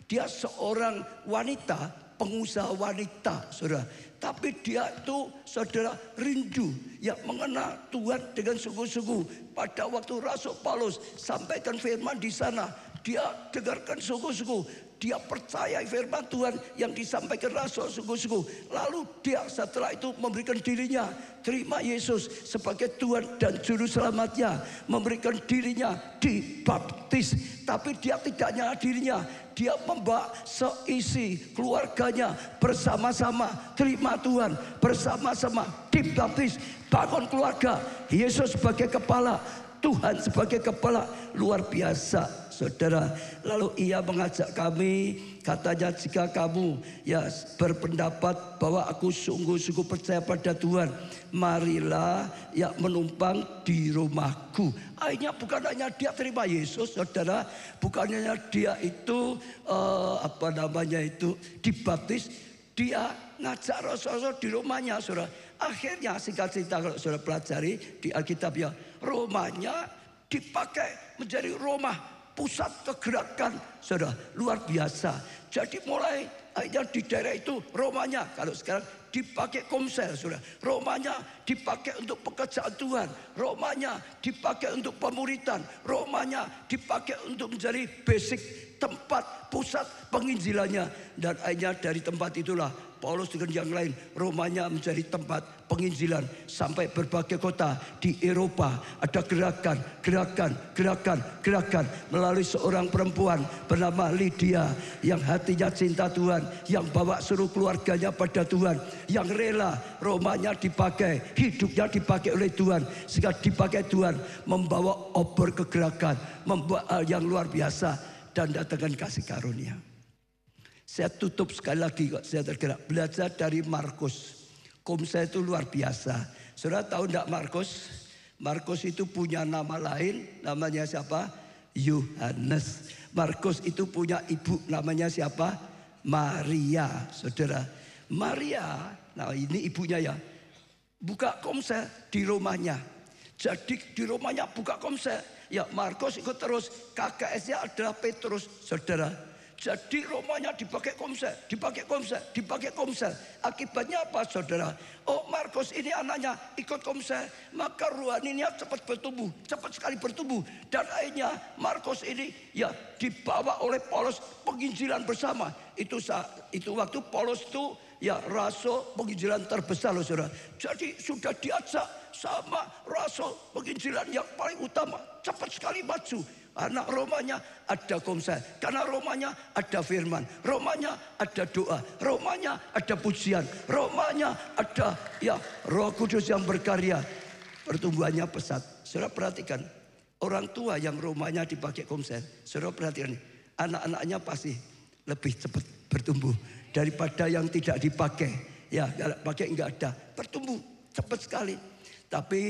Dia seorang wanita, pengusaha wanita, saudara. Tapi dia itu saudara rindu yang mengenal Tuhan dengan sungguh-sungguh. Pada waktu Rasul Paulus sampaikan firman di sana, dia dengarkan sungguh-sungguh. Dia percaya firman Tuhan yang disampaikan Rasul sungguh-sungguh. Lalu dia setelah itu memberikan dirinya, terima Yesus sebagai Tuhan dan Juru Selamatnya. Memberikan dirinya dibaptis. Tapi dia tidak hanya dirinya, dia membawa seisi keluarganya bersama-sama terima Tuhan, bersama-sama dibaptis, bangun keluarga. Yesus sebagai kepala, Tuhan sebagai kepala, luar biasa saudara. Lalu ia mengajak kami, katanya jika kamu ya berpendapat bahwa aku sungguh-sungguh percaya pada Tuhan, marilah ya menumpang di rumahku. Akhirnya bukan hanya dia terima Yesus saudara, bukan hanya dia itu dibaptis, dia ngajak Rasul-Rasul di rumahnya saudara. Akhirnya singkat cerita kalau saudara pelajari di Alkitab ya, Romanya dipakai menjadi Roma pusat kegerakan, saudara, luar biasa. Jadi mulai akhirnya di daerah itu Romanya, kalau sekarang dipakai Komsel, saudara. Romanya dipakai untuk pekerjaan Tuhan. Romanya dipakai untuk pemuritan. Romanya dipakai untuk menjadi basic tempat pusat penginjilannya. Dan akhirnya dari tempat itulah Paulus dengan yang lain, Romanya menjadi tempat penginjilan sampai berbagai kota di Eropa. Ada gerakan melalui seorang perempuan bernama Lydia yang hatinya cinta Tuhan, yang bawa seluruh keluarganya pada Tuhan, yang rela Romanya dipakai, hidupnya dipakai oleh Tuhan, sehingga dipakai Tuhan membawa obor kegerakan, membawa hal yang luar biasa dan datangkan kasih karunia. Saya tutup sekali lagi kok, saya tergerak belajar dari Markus. Komsel itu luar biasa. Saudara tahu enggak Markus? Markus itu punya nama lain, namanya siapa? Yohanes. Markus itu punya ibu, namanya siapa? Maria, saudara. Maria, nah ini ibunya ya, buka komsel di rumahnya. Jadi di rumahnya buka komsel. Ya Markus ikut terus, KKS-nya adalah Petrus, saudara. Jadi Romanya dipakai komsel. Akibatnya apa saudara? Oh Markus ini anaknya ikut komsel, maka rohaninya cepat bertumbuh, cepat sekali bertumbuh. Dan akhirnya Markus ini ya dibawa oleh Paulus penginjilan bersama. Itu waktu Paulus itu ya rasul penginjilan terbesar loh saudara. Jadi sudah diajak sama rasul penginjilan yang paling utama, cepat sekali maju. Anak Romanya ada komsel, karena Romanya ada firman, Romanya ada doa, Romanya ada pujian, Romanya ada ya Roh Kudus yang berkarya. Pertumbuhannya pesat. Saudara perhatikan, orang tua yang Romanya dipakai komsel, saudara perhatikan, anak-anaknya pasti lebih cepat bertumbuh daripada yang tidak dipakai. Ya, kalau pakai enggak ada, bertumbuh cepat sekali. Tapi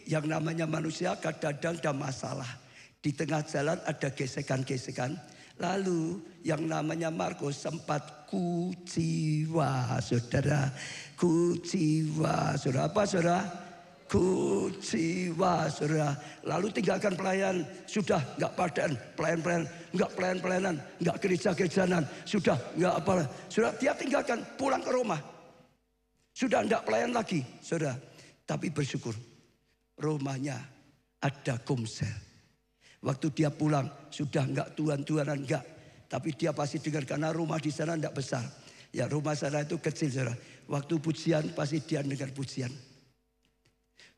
yang namanya manusia kadang-kadang ada masalah. Di tengah jalan ada gesekan-gesekan. Lalu yang namanya Markus sempat kuciwa, saudara. Kuciwa, saudara. Apa saudara? Kuciwa, saudara. Lalu tinggalkan pelayan. Sudah enggak padan, pelayan-pelayan. Enggak pelayan-pelayanan, enggak gereja-gerejanan. Sudah enggak apa. Sudah dia tinggalkan, pulang ke rumah. Sudah enggak pelayan lagi, saudara. Tapi bersyukur, rumahnya ada komsel. Waktu dia pulang sudah enggak tuan-tuanan enggak, tapi dia pasti dengar karena rumah di sana enggak besar. Ya rumah sana itu kecil saudara. Waktu pujian pasti dia dengar pujian.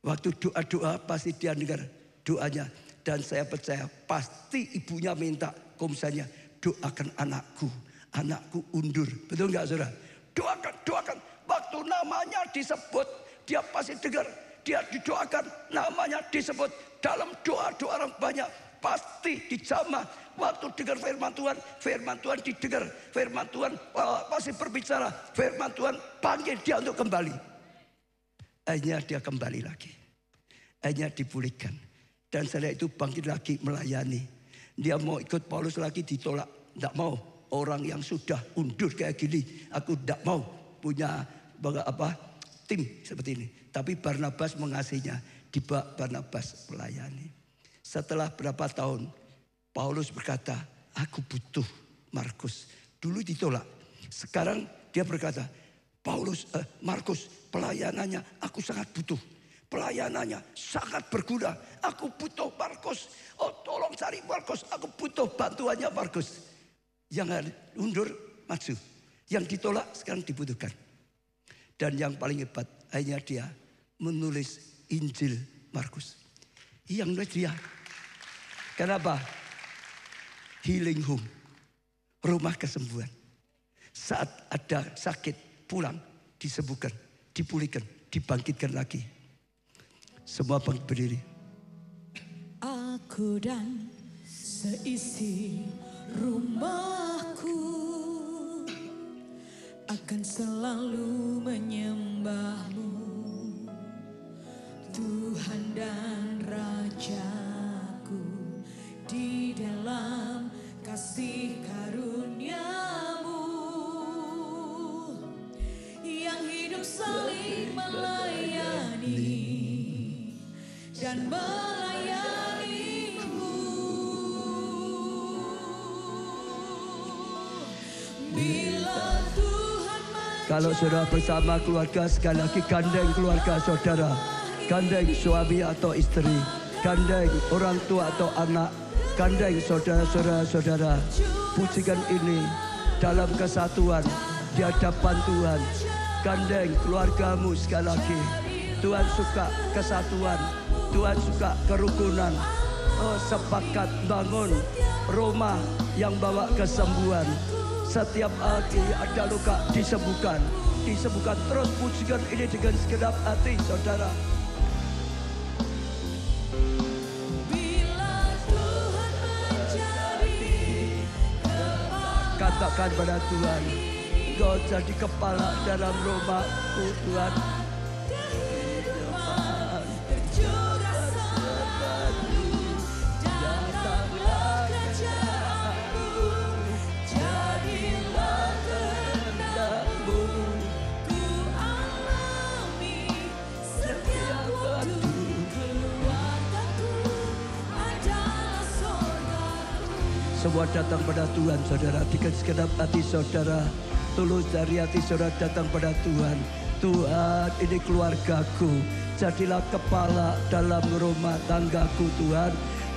Waktu doa-doa pasti dia dengar doanya. Dan saya percaya pasti ibunya minta komselnya, doakan anakku, anakku undur. Betul enggak saudara? Doakan. Waktu namanya disebut dia pasti dengar. Dia didoakan, namanya disebut dalam doa-doa orang banyak. Pasti dijamah. Waktu dengar firman Tuhan didengar. Firman Tuhan pasti berbicara. Firman Tuhan panggil dia untuk kembali. Akhirnya dia kembali lagi. Akhirnya dipulihkan. Dan setelah itu bangkit lagi melayani. Dia mau ikut Paulus lagi ditolak. Tidak mau. Orang yang sudah undur kayak gini. Aku tidak mau punya tim seperti ini. Tapi Barnabas mengasihinya. Dibawa Barnabas melayani. Setelah berapa tahun Paulus berkata, aku butuh Markus. Dulu ditolak. Sekarang dia berkata, Markus pelayanannya aku sangat butuh. Pelayanannya sangat berguna. Aku butuh Markus. Oh tolong cari Markus. Aku butuh bantuannya Markus. Yang undur maju. Yang ditolak sekarang dibutuhkan. Dan yang paling hebat akhirnya dia menulis Injil Markus. Yang nulis dia. Kenapa? Healing home. Rumah kesembuhan. Saat ada sakit pulang disembuhkan, dipulihkan, dibangkitkan lagi. Semua berdiri. Aku dan seisi rumahku akan selalu menyembah-Mu, Tuhan dan Rajaku, di dalam kasih karunia-Mu yang hidup saling melayani. dan melayanimu. Bila Tuhan Kalau saudara bersama keluarga, sekali lagi gandeng keluarga saudara, gandeng suami atau istri, gandeng orang tua atau anak, gandeng saudara-saudara. Pujikan ini dalam kesatuan di hadapan Tuhan. Gandeng keluargamu sekali lagi. Tuhan suka kesatuan, Tuhan suka kerukunan. Oh, sepakat bangun rumah yang bawa kesembuhan. Setiap hari ada luka disembuhkan, disembuhkan. Terus pujikan ini dengan segenap hati saudara. Katakan pada Tuhan, Engkau jadi kepala dalam rumahku Tuhan. Semua datang pada Tuhan saudara, dengan segenap hati saudara, tulus dari hati saudara datang pada Tuhan. Tuhan, ini keluargaku, jadilah kepala dalam rumah tanggaku Tuhan.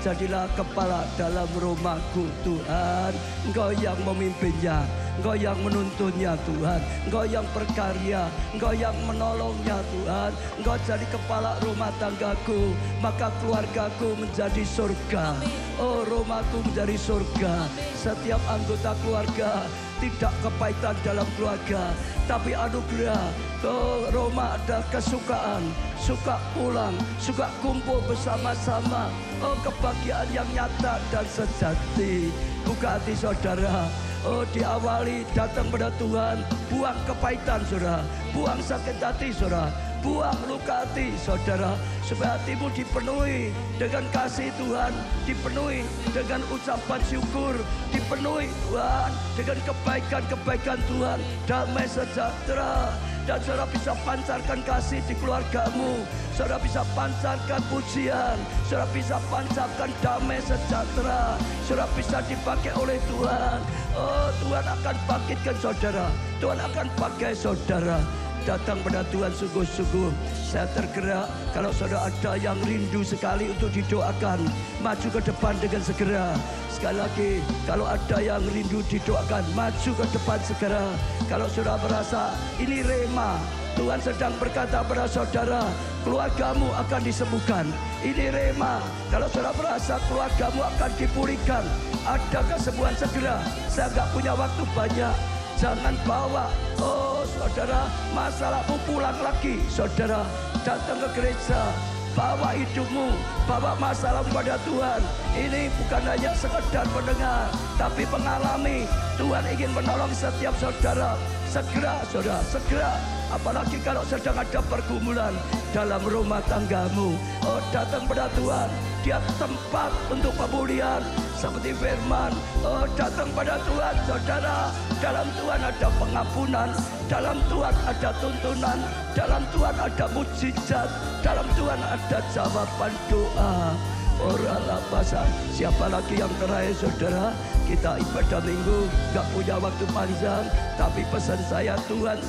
Jadilah kepala dalam rumahku Tuhan. Engkau yang memimpinnya, Engkau yang menuntunnya Tuhan. Engkau yang berkarya, Engkau yang menolongnya Tuhan. Engkau jadi kepala rumah tanggaku, maka keluargaku menjadi surga. Oh, rumahku menjadi surga. Setiap anggota keluarga tidak kepahitan dalam keluarga, tapi anugerah. Oh, Roma ada kesukaan, suka pulang, suka kumpul bersama-sama. Oh, kebahagiaan yang nyata dan sejati. Buka hati saudara. Oh, diawali datang pada Tuhan. Buang kepahitan saudara, buang sakit hati saudara, buang luka hati saudara, supaya hatimu dipenuhi dengan kasih Tuhan, dipenuhi dengan ucapan syukur, dipenuhi Tuhan dengan kebaikan-kebaikan Tuhan, damai sejahtera. Dan saudara bisa pancarkan kasih di keluargamu, saudara bisa pancarkan pujian, saudara bisa pancarkan damai sejahtera, saudara bisa dipakai oleh Tuhan. Oh, Tuhan akan bangkitkan saudara, Tuhan akan pakai saudara. Datang pada Tuhan sungguh-sungguh. Saya tergerak kalau saudara ada yang rindu sekali untuk didoakan, maju ke depan dengan segera. Sekali lagi, kalau ada yang rindu didoakan, maju ke depan segera. Kalau saudara merasa ini rema, Tuhan sedang berkata pada saudara, keluargamu akan disembuhkan. Ini rema, kalau saudara merasa keluargamu akan dipulihkan, ada kesembuhan segera. Saya nggak punya waktu banyak. Jangan bawa, oh saudara, masalahmu pulang lagi. Saudara, datang ke gereja, bawa hidupmu, bawa masalah pada Tuhan. Ini bukan hanya sekedar mendengar, tapi mengalami. Tuhan ingin menolong setiap saudara. Segera saudara, segera. Apalagi kalau sedang ada pergumulan dalam rumah tanggamu. Oh, datang pada Tuhan. Dia tempat untuk pemulihan seperti firman. Oh, datang pada Tuhan saudara. Dalam Tuhan ada pengampunan, dalam Tuhan ada tuntunan, dalam Tuhan ada mujizat, dalam Tuhan ada jawaban doa. Oralah bahasa. Siapa lagi yang terakhir saudara? Kita ibadah minggu, gak punya waktu panjang, tapi pesan saya, Tuhan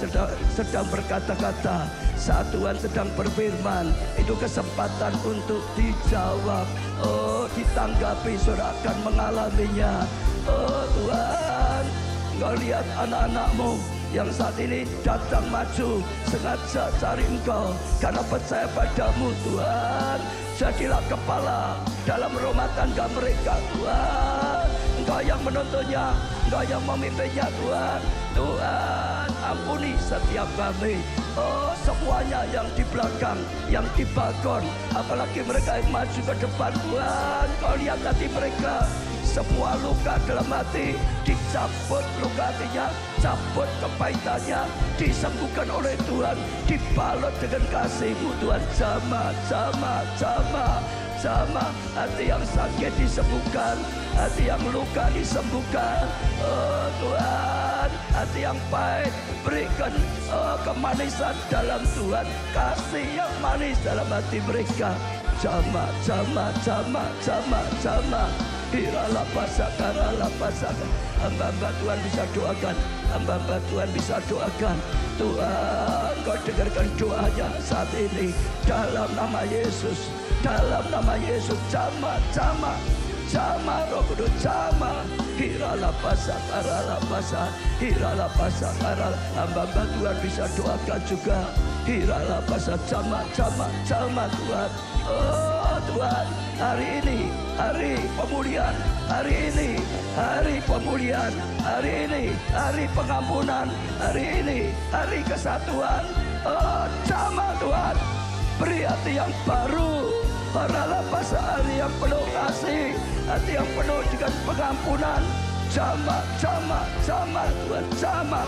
sedang berkata-kata. Saat Tuhan sedang berfirman, itu kesempatan untuk dijawab. Oh, ditanggapi, saudara akan mengalaminya. Oh Tuhan, Engkau lihat anak-anakmu yang saat ini datang maju, sengaja cari Engkau karena percaya padamu Tuhan. Jadilah kepala dalam rumah tangga mereka Tuhan. Engkau yang menuntunnya, Engkau yang memimpinnya Tuhan. Tuhan, ampuni setiap kami. Oh, semuanya yang di belakang, yang di balkon, apalagi mereka yang maju ke depan Tuhan. Kau lihat hati mereka. Semua luka dalam hati dicabut, luka hatinya, cabut kepahitannya, disembuhkan oleh Tuhan, dibalut dengan kasih-Mu Tuhan. Sama hati yang sakit disembuhkan, hati yang luka disembuhkan. Oh Tuhan, hati yang pahit berikan kemanisan dalam Tuhan, kasih yang manis dalam hati mereka. Jama, jama, jama, jama, jama. Hirala pasakara pasaka. Hamba-hamba Tuhan bisa doakan. Hamba-hamba Tuhan bisa doakan. Tuhan, kau dengarkan doanya saat ini. Dalam nama Yesus. Dalam nama Yesus. Jama, jama. Jama, Roh Kudus, jama. Hirala pasakara pasaka. Hirala pasakara. Hamba-hamba Tuhan bisa doakan juga. Hirala pasakara. Jama, jama, jama Tuhan. Oh Tuhan, hari ini hari pemulihan, hari ini hari pemulihan, hari ini hari pengampunan, hari ini hari kesatuan. Oh jama Tuhan, beri hati yang baru, paralah hati yang penuh kasih, hati yang penuh dengan pengampunan. Jama, jama, jama Tuhan, jama.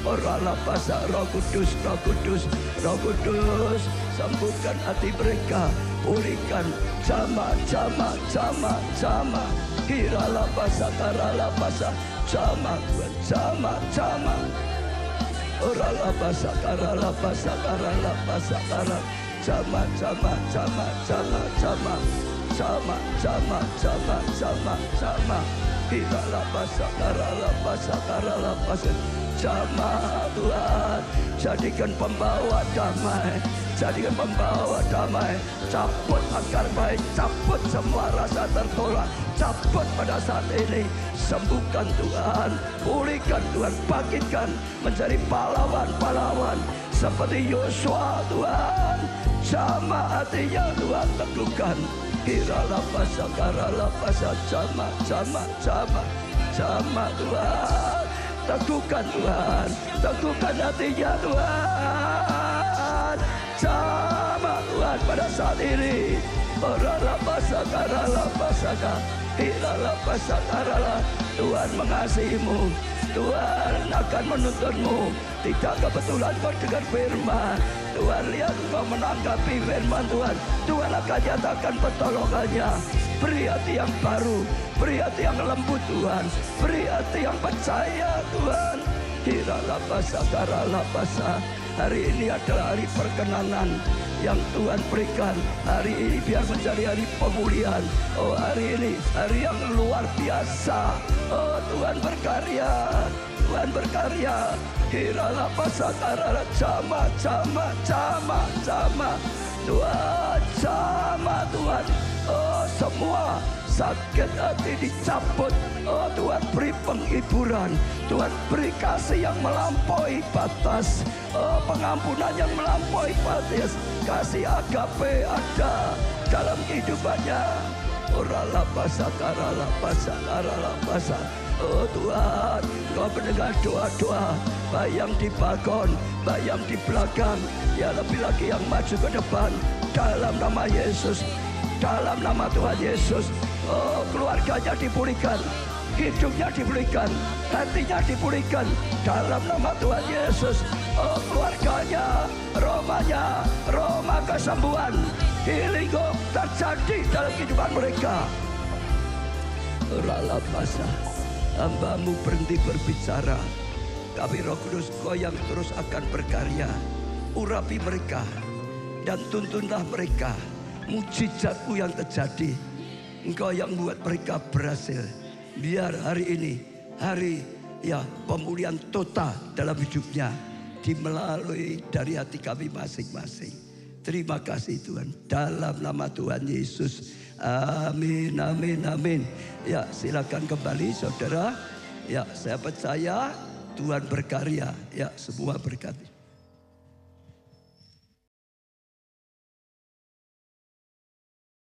Oralah pasal Roh Kudus, Roh Kudus, Roh Kudus, sembuhkan hati mereka, pulihkan. Jama, jama, jama, jama. Hiralah pasal, karalah pasal, jama Tuhan, jama, jama. Oralah pasal, karalah pasal, karalah pasal, karalah. Jama, jama, jama, jama, jama. Jama, jama, jama, jama, jama. Hiralah pasal, karalah pasal, karalah pasal. Jama Tuhan, jadikan pembawa damai, jadikan pembawa damai. Cabut akar baik, cabut semua rasa tertolak, cabut pada saat ini. Sembuhkan Tuhan, pulihkan Tuhan, bangkitkan menjadi pahlawan-pahlawan seperti Yosua Tuhan. Jama hatinya Tuhan, teguhkan. Hiralah pasal, karalah pasal, jama, jama, jama, jama Tuhan. Teguhkan Tuhan, teguhkan hatinya Tuhan. Sama Tuhan pada saat ini. Oralah pasakaralah pasaka, hiralah pasakaralah. Tuhan mengasihimu, Tuhan akan menuntunmu. Tidak kebetulan kau dengar firman. Tuhan lihat kau menanggapi firman Tuhan. Tuhan akan nyatakan pertolongannya. Beri hati yang baru, beri hati yang lembut Tuhan, beri hati yang percaya Tuhan. Hiralah pasakaralah pasaka. Hari ini adalah hari perkenanan yang Tuhan berikan. Hari ini biar menjadi hari pemulihan. Oh hari ini hari yang luar biasa. Oh Tuhan berkarya, Tuhan berkarya. Hiralah pasakaralah, jama, jama, jama, jama. Tuhan, jama Tuhan. Oh semua sakit hati dicabut. Oh Tuhan beri penghiburan, Tuhan beri kasih yang melampaui batas. Oh pengampunan yang melampaui batas. Kasih agape ada dalam kehidupannya. Oralah pasakaralah pasakaralah pasaka. Oh Tuhan, kau mendengar doa-doa, baik yang di balkon, baik yang di belakang, ya lebih lagi yang maju ke depan. Dalam nama Yesus, dalam nama Tuhan Yesus. Oh keluarganya dipulihkan, hidupnya dipulihkan, hatinya dipulihkan. Dalam nama Tuhan Yesus. Oh keluarganya, romanya, Roma kesembuhan, healing terjadi dalam kehidupan mereka. Oralah pasah. Hambamu berhenti berbicara, tapi Roh Kudus Kau yang terus akan berkarya. Urapi mereka dan tuntunlah mereka. Mujizat-Mu yang terjadi, Engkau yang buat mereka berhasil. Biar hari ini hari ya pemulihan total dalam hidupnya dimelalui dari hati kami masing-masing. Terima kasih Tuhan, dalam nama Tuhan Yesus. Amin, amin, amin. Ya silakan kembali saudara. Ya saya percaya Tuhan berkarya. Ya semua berkat.